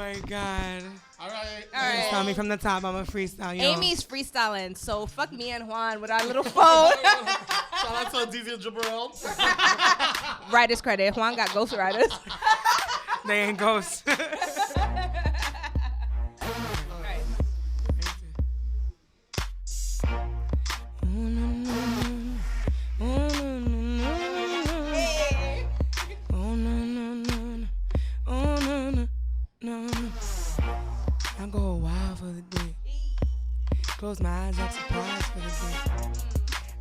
my God. All right. Tell me from the top. I'm a freestyle. Amy's freestyling, so fuck me and Juan with our little phone. Shout out to DJ Jabril. Writer's credit. Juan got ghostwriters. They ain't ghosts. I go wild for the dick. Close my eyes, act surprised for the dick.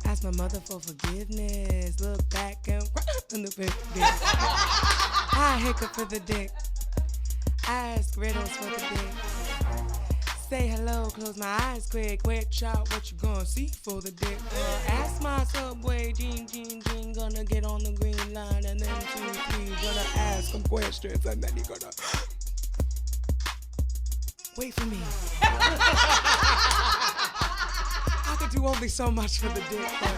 Ask my mother for forgiveness. Look back and in the big dick. I hiccup for the dick. Ask riddles for the dick. Say hello, close my eyes quick. Watch out what you gonna see for the dick. Ask my subway, Gene. Gonna get on the green line and then 2, 3. Gonna ask some questions and then he gonna wait for me. I could do only so much for the dick, but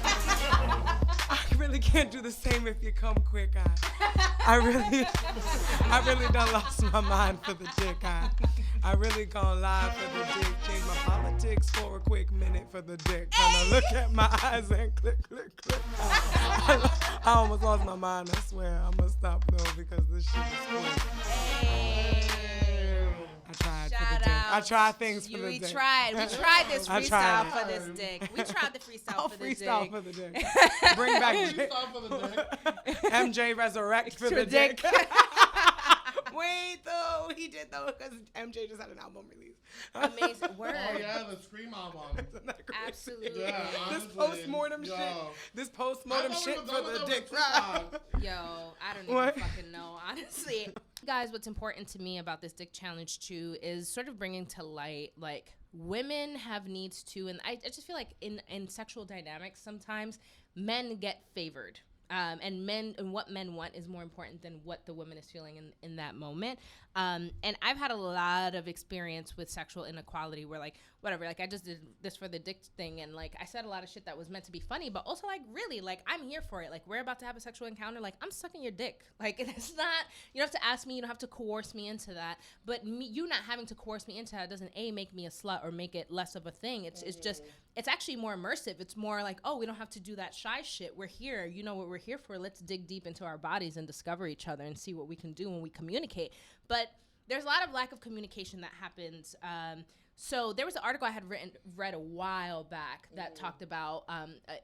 I really can't do the same if you come quick. I really done lost my mind for the dick. I really gonna lie for the dick. Change my politics for a quick minute for the dick. Gonna look at my eyes and click. I almost lost my mind, I swear. I'm gonna stop though because this shit is cool. I tried for the dick. I tried things for the dick. We tried this freestyle for this dick. We tried the freestyle for the dick. Freestyle for the dick. Bring back freestyle for the dick. MJ resurrect for the dick. Wait though, he did though because MJ just had an album release. Amazing word. Oh yeah, the Scream album. Absolutely. Yeah, this postmortem shit for the dick. Yo, I don't even fucking know, honestly. Guys, what's important to me about this dick challenge too is sort of bringing to light like women have needs too, and I just feel like in sexual dynamics sometimes men get favored. And what men want is more important than what the woman is feeling in that moment. And I've had a lot of experience with sexual inequality where like, whatever, like I just did this for the dick thing. And like, I said a lot of shit that was meant to be funny, but also like, really, like I'm here for it. Like we're about to have a sexual encounter. Like I'm sucking your dick. Like it's not, you don't have to ask me, you don't have to coerce me into that. But you not having to coerce me into that doesn't make me a slut or make it less of a thing. It's just, it's actually more immersive. It's more like, oh, we don't have to do that shy shit. We're here. You know what we're here for. Let's dig deep into our bodies and discover each other and see what we can do when we communicate. But there's a lot of lack of communication that happens. So there was an article I had read a while back that talked about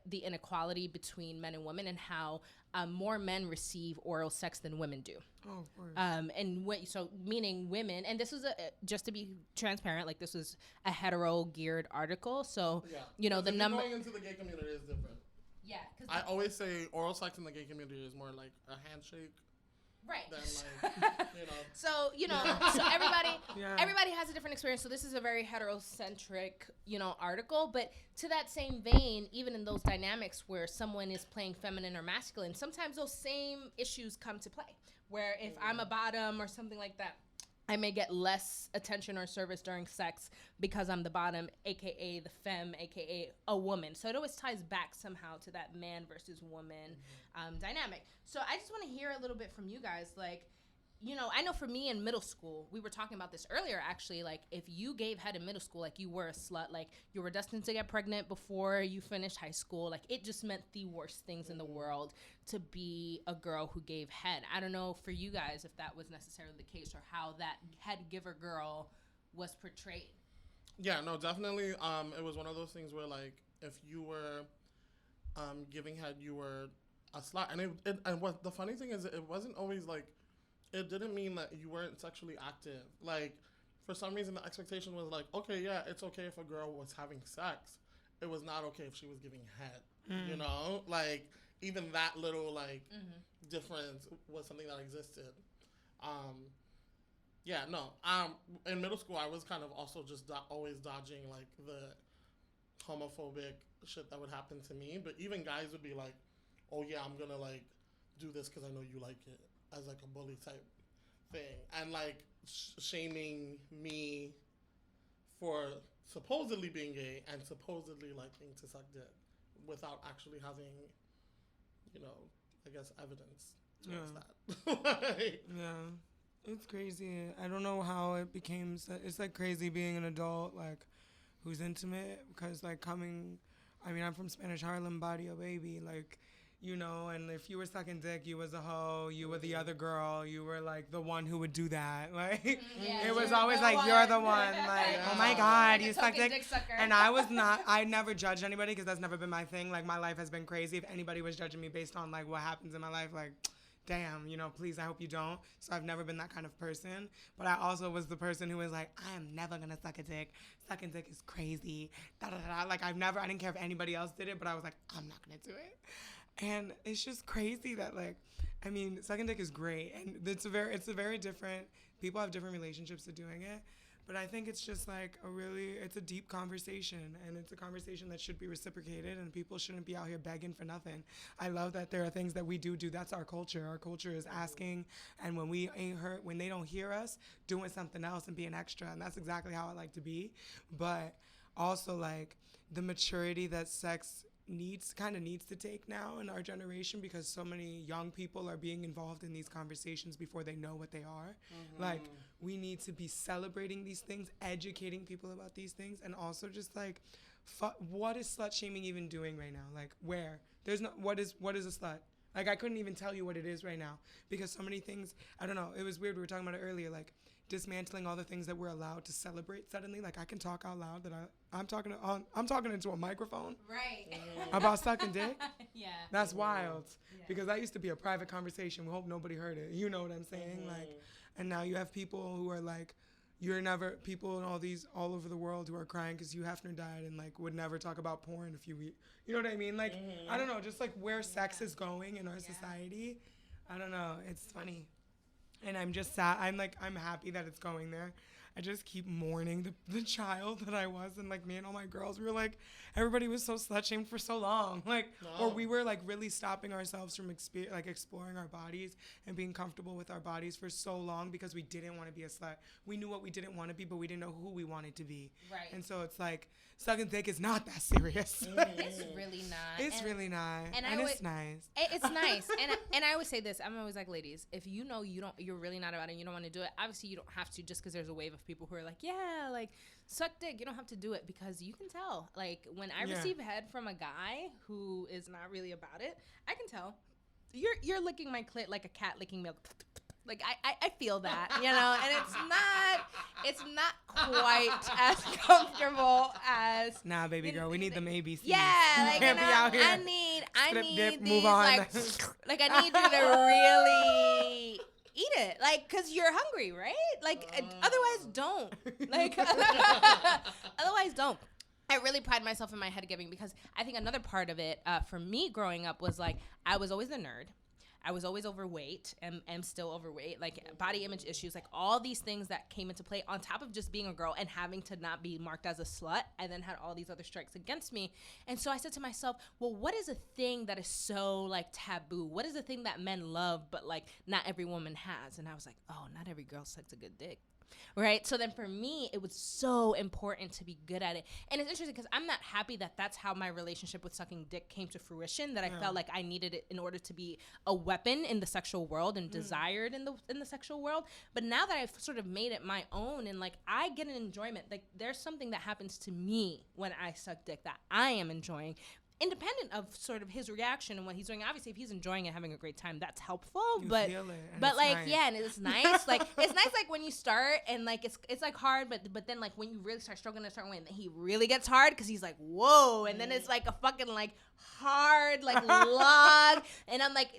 the inequality between men and women and how more men receive oral sex than women do. Oh, of course. So meaning women, and this was just to be transparent, like this was a hetero geared article. So you know the number going into the gay community is different. Yeah, I always say oral sex in the gay community is more like a handshake. Right. Than like, you know. So everybody has a different experience. So this is a very heterocentric, article. But to that same vein, even in those dynamics where someone is playing feminine or masculine, sometimes those same issues come to play. Where if I'm a bottom or something like that, I may get less attention or service during sex because I'm the bottom, aka the femme, aka a woman. So it always ties back somehow to that man versus woman dynamic. So I just want to hear a little bit from you guys. Like, I know for me in middle school, we were talking about this earlier actually, like if you gave head in middle school, like you were a slut, like you were destined to get pregnant before you finished high school. Like it just meant the worst things in the world to be a girl who gave head. I don't know for you guys if that was necessarily the case or how that head giver girl was portrayed. Yeah, no, definitely. It was one of those things where like if you were giving head, you were a slut. And what the funny thing is, it wasn't always like, it didn't mean that you weren't sexually active. Like, for some reason, the expectation was like, okay, yeah, it's okay if a girl was having sex. It was not okay if she was giving head, you know? Like, even that little, like, difference was something that existed. In middle school, I was kind of also just always dodging, like, the homophobic shit that would happen to me. But even guys would be like, oh, yeah, I'm gonna, like, do this because I know you like it. As like a bully type thing, and like shaming me for supposedly being gay and supposedly liking to suck dick without actually having, I guess, evidence towards that. Yeah. It's crazy. I don't know how it became. It's like crazy being an adult, like who's intimate, because like I'm from Spanish Harlem, barrio baby, like, you know, and if you were sucking dick, you was a hoe, you were the other girl, you were like the one who would do that, like, it was always like, you're the one, like, oh my God, like you suck dick, and I never judged anybody, because that's never been my thing, like, my life has been crazy. If anybody was judging me based on, like, what happens in my life, like, damn, you know, please, I hope you don't. So I've never been that kind of person. But I also was the person who was like, I am never going to suck a dick. Sucking dick is crazy. Da, da, da. Like, I didn't care if anybody else did it, but I was like, I'm not going to do it. And it's just crazy that, like, I mean, sucking dick is great. And it's a very different, people have different relationships to doing it. But I think it's just like it's a deep conversation, and it's a conversation that should be reciprocated, and people shouldn't be out here begging for nothing. I love that there are things that we do. That's our culture. Our culture is asking, and when we ain't heard, when they don't hear us, doing something else and being extra, and that's exactly how I like to be. But also, like, the maturity that sex needs to take now in our generation, because so many young people are being involved in these conversations before they know what they are. Like, we need to be celebrating these things, educating people about these things, and also just like, what is slut shaming even doing right now? Like, where? There's no, what is a slut? Like, I couldn't even tell you what it is right now, because so many things, I don't know, it was weird, we were talking about it earlier, like, dismantling all the things that we're allowed to celebrate suddenly. Like, I can talk out loud that I'm talking into a microphone. Right. About sucking dick. Yeah. That's wild. Yeah. Because that used to be a private conversation. We hope nobody heard it. You know what I'm saying? Like, and now you have people who are like, people in all over the world who are crying because Hugh Hefner died, and like would never talk about porn if you, you know what I mean? Like, I don't know, just like where sex is going in our society. I don't know. It's funny. And I'm just sad. I'm happy that it's going there. I just keep mourning the child that I was. And like me and all my girls, we were like, everybody was so slut shamed for so long. Like, or we were like really stopping ourselves from exploring our bodies and being comfortable with our bodies for so long, because we didn't want to be a slut. We knew what we didn't want to be, but we didn't know who we wanted to be. Right. And so it's like, sucking dick is not that serious. It's really not. It's really not. And it's nice. It's nice. And I always say this. I'm always like, ladies, if you know you're really not about it and you don't want to do it, obviously you don't have to, just because there's a wave of people who are like, yeah, like, suck dick. You don't have to do it, because you can tell. Like, when I receive head from a guy who is not really about it, I can tell. You're licking my clit like a cat licking milk. Like, I feel that, you know, and it's not quite as comfortable as. Nah, baby girl, we need them ABCs. Yeah, like, can't be out here. I need dip, these, move on. like I need you to really eat it, like, cause you're hungry, right? Like, otherwise don't. Like, otherwise don't. I really pride myself in my head giving, because I think another part of it for me growing up was like, I was always the nerd. I was always overweight and am still overweight, like body image issues, like all these things that came into play on top of just being a girl and having to not be marked as a slut, and then had all these other strikes against me. And so I said to myself, well, what is a thing that is so like taboo? What is a thing that men love, but like not every woman has? And I was like, oh, not every girl sucks a good dick. Right? So then for me, it was so important to be good at it. And it's interesting because I'm not happy that that's how my relationship with sucking dick came to fruition, that I felt like I needed it in order to be a weapon in the sexual world and desired in the sexual world. But now that I've sort of made it my own, and like I get an enjoyment, like there's something that happens to me when I suck dick that I am enjoying, independent of sort of his reaction and what he's doing. Obviously, if he's enjoying it, having a great time, that's helpful. But like, nice. Yeah, and it's nice. Like, it's nice, like when you start and like it's like hard, but then like when you really start struggling a certain way, and then he really gets hard because he's like, whoa, and then it's like a fucking like hard like log, and I'm like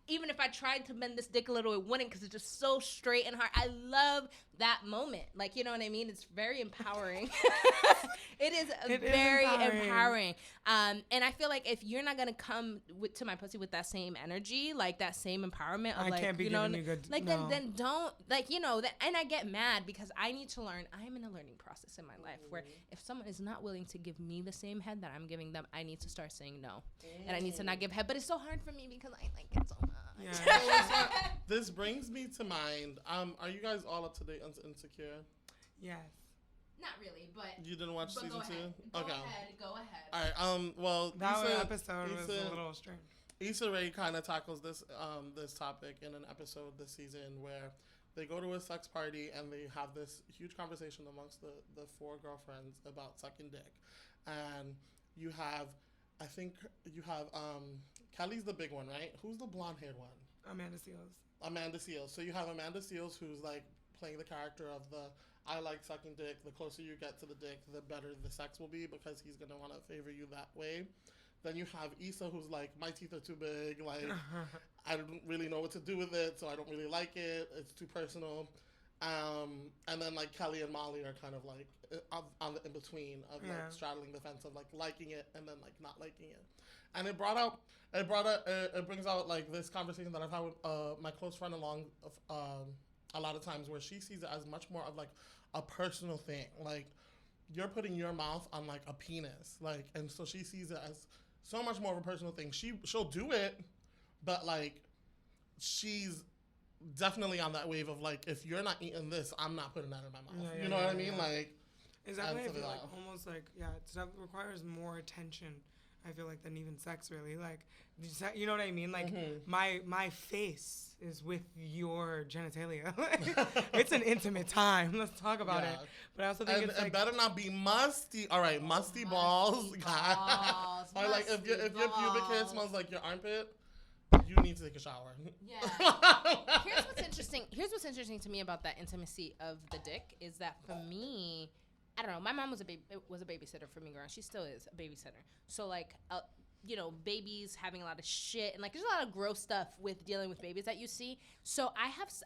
even if I tried to bend this dick a little, it wouldn't, because it's just so straight and hard. I love that moment. Like, you know what I mean? It's very empowering. It is very empowering. And I feel like if you're not going to come to my pussy with that same energy, like that same empowerment of, like, can't be giving you good, like, no. then don't, like, you know, and I get mad because I need to learn. I am in a learning process in my life where if someone is not willing to give me the same head that I'm giving them, I need to start saying no. And I need to not give head. But it's so hard for me because I like it so much. Yeah. This brings me to mind. Are you guys all up to date on Insecure? Yes. Not really, but you didn't watch season 2? Go ahead. All right. Well, that episode was a little strange. Issa Rae kind of tackles this this topic in an episode this season where They go to a sex party and they have this huge conversation amongst the 4 girlfriends about sucking dick. And you have, I think you have, Kelly's the big one, right? Who's the blonde-haired one? Amanda Seales. Amanda Seales. So you have Amanda Seales, who's like playing the character of the I like sucking dick. The closer you get to the dick, the better the sex will be because he's gonna want to favor you that way. Then you have Issa, who's like, my teeth are too big. Like, I don't really know what to do with it, so I don't really like it. It's too personal. And then like Kelly and Molly are kind of like on the in between of like straddling the fence of like liking it and then like not liking it. And it brings out like this conversation that I've had with my close friend along a lot of times, where she sees it as much more of like a personal thing. Like, you're putting your mouth on like a penis, like, and so she sees it as so much more of a personal thing. She'll do it, but like she's definitely on that wave of like, if you're not eating this, I'm not putting that in my mouth. You know what I mean? Like, exactly. I feel like almost like it requires more attention. I feel like than even sex, really. Like, you know what I mean? Like, my face is with your genitalia. It's an intimate time. Let's talk about it. But I also think it's like, it better not be musty. All right, musty balls. Or like if your pubic hair smells like your armpit, you need to take a shower. Yeah. Here's what's interesting to me about that intimacy of the dick is that for me, I don't know. My mom was a babysitter for me growing up. She still is a babysitter. So like, you know, babies having a lot of shit and like there's a lot of gross stuff with dealing with babies that you see. So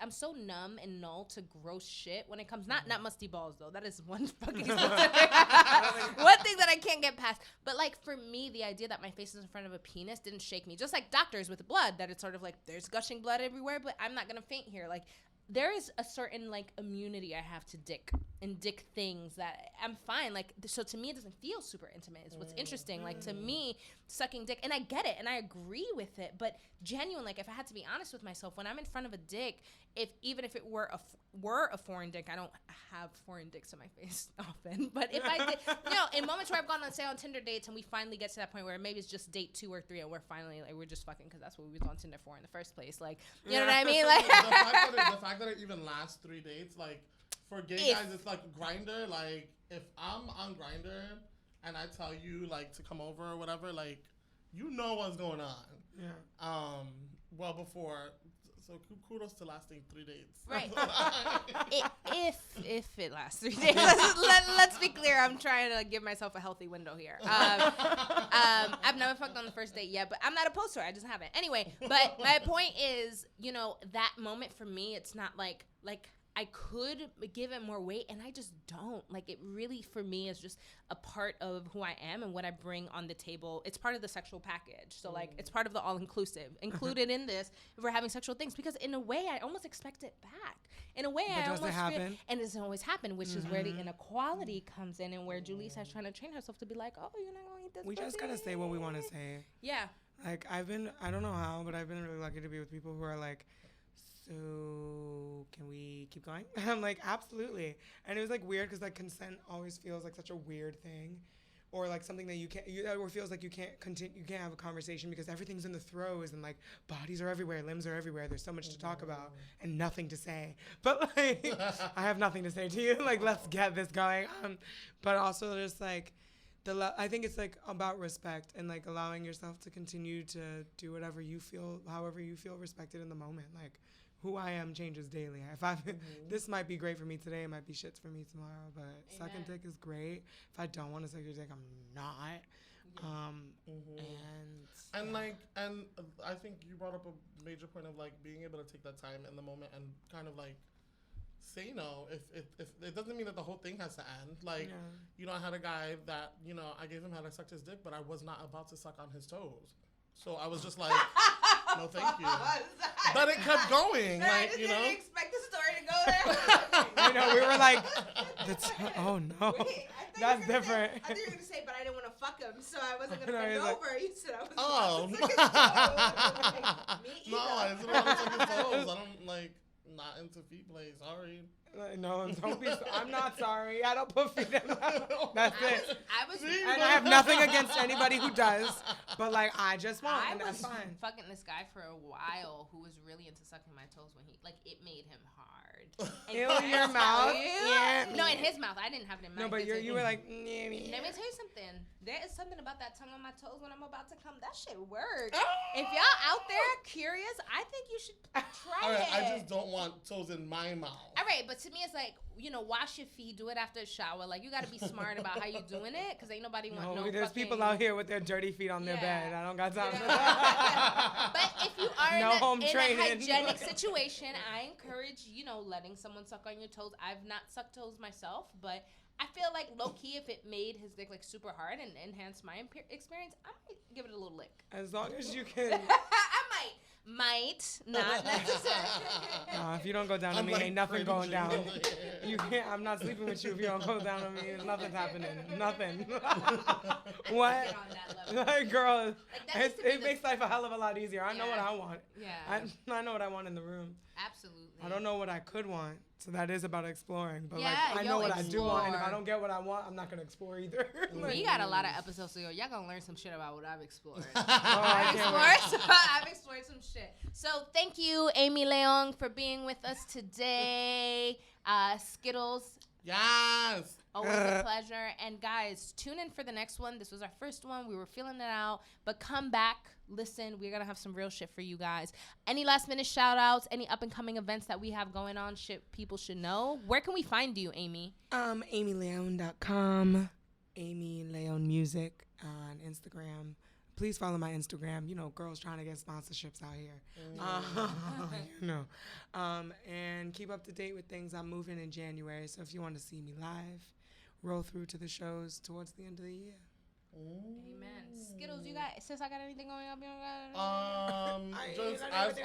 I'm so numb and null to gross shit when it comes not musty balls though. That is one fucking one thing that I can't get past. But like for me, the idea that my face is in front of a penis didn't shake me. Just like doctors with blood, that it's sort of like there's gushing blood everywhere, but I'm not gonna faint here. Like, there is a certain like immunity I have to dick and dick things that I'm fine. Like, so to me, it doesn't feel super intimate. It's what's interesting. Like, to me, sucking dick, and I get it and I agree with it, but genuine, like, if I had to be honest with myself, when I'm in front of a dick, even if it were a foreign dick, I don't have foreign dicks in my face often, but if I did, you know, in moments where I've gone on Tinder dates and we finally get to that point where maybe it's just date 2 or 3 and we're finally like, we're just fucking because that's what we was on Tinder for in the first place. Like, you know what I mean? Like, the fact that it even lasts 3 dates, like, for gay guys, it's like Grindr. Like, if I'm on Grindr and I tell you like to come over or whatever, like, you know what's going on. Yeah. Well before. So kudos to lasting 3 dates. Right. if it lasts 3 days. Let's be clear. I'm trying to give myself a healthy window here. I've never fucked on the first date yet, but I'm not opposed to it. I just haven't. Anyway, but my point is, you know, that moment for me, it's not like I could give it more weight, and I just don't. Like, it really, for me, is just a part of who I am and what I bring on the table. It's part of the sexual package. So, like, it's part of the all-inclusive. Included in this, if we're having sexual things, because in a way, I almost expect it back. In a way, but I almost happen? And it doesn't always happen, which is where the inequality comes in, and where Julissa is trying to train herself to be like, oh, you're not going to eat this. We just got to say what we want to say. Yeah. Like, I don't know how, but I've been really lucky to be with people who are like, so can we keep going? I'm like, absolutely. And it was like weird because like consent always feels like such a weird thing, or like something that or feels like you can't continue, you can't have a conversation because everything's in the throes and like bodies are everywhere, limbs are everywhere. There's so much to talk about and nothing to say. But like, I have nothing to say to you. Like, let's get this going. But also just like I think it's like about respect and like allowing yourself to continue to do whatever you feel, however you feel respected in the moment. Like, who I am changes daily. If this might be great for me today, it might be shits for me tomorrow. But sucking dick is great. If I don't want to suck your dick, I'm not. And I think you brought up a major point of like being able to take that time in the moment and kind of like say no. If it doesn't mean that the whole thing has to end. Like, you know, I had a guy that, you know, I gave him how to suck his dick, but I was not about to suck on his toes. So I was just like, no, thank you. But it kept going. Like, you know. I didn't expect the story to go there. You know, we were like, oh no. Wait, that's different. I thought you were going to say, but I didn't want to fuck him, so I wasn't going to bend over. You said I was oh. about to suck his toes. Me either. No, I didn't want to suck his toes. I don't, like, not into feet play. Sorry. No, don't be. I'm not sorry. I don't put feet in. That's it. I was And I have nothing against anybody who does, but like I just won't, and that's fine. Fucking this guy for a while who was really into sucking my toes when he it made him hard. In your mouth? Yeah. No, in his mouth. I didn't have it in my mouth. No, but you were like. Let me tell you something. There is something about that tongue on my toes when I'm about to come. That shit works. If y'all out there curious, I think you should try it. I just don't want toes in my mouth. All right, but to me it's like, wash your feet, do it after a shower. Like, you got to be smart about how you doing it, because ain't nobody want no there's fucking... people out here with their dirty feet on their bed. I don't got time for that. But if you are in a hygienic situation, I encourage, letting someone suck on your toes. I've not sucked toes myself, but I feel like low-key, if it made his dick super hard and enhanced my experience, I might give it a little lick. As long as you can. I might, not necessarily. No, if you don't go down on me, ain't nothing going down. You can't. I'm not sleeping with you if you don't go down on me. Nothing's happening. Nothing. What? Like, girl, it makes life a hell of a lot easier. I know what I want. Yeah. I know what I want in the room. Absolutely. I don't know what I could want. So that is about exploring. But I explore. know what I do want, and if I don't get what I want, I'm not gonna explore either. We got a lot of episodes, so y'all gonna learn some shit about what I've explored. I've explored some shit. So thank you, Amy León, for being with us today. Skittles. Yes. Always a pleasure. And guys, tune in for the next one. This was our first one. We were feeling it out. But come back. Listen, we're going to have some real shit for you guys. Any last minute shout outs? Any up and coming events that we have going on? Shit people should know. Where can we find you, Amy? AmyLeón.com. Amy León Music on Instagram. Please follow my Instagram. Girls trying to get sponsorships out here. And keep up to date with things. I'm moving in January, so if you want to see me live, roll through to the shows towards the end of the year. Amen. Skittles, you got? Since I got anything going up, you don't got? Just as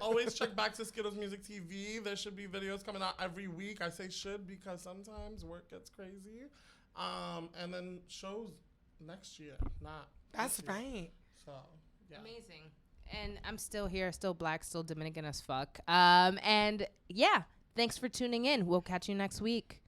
always check back to Skittles Music TV. There should be videos coming out every week. I say should because sometimes work gets crazy. And then shows next year, not. That's right. So, yeah. Amazing. And I'm still here, still black, still Dominican as fuck. And yeah, thanks for tuning in. We'll catch you next week.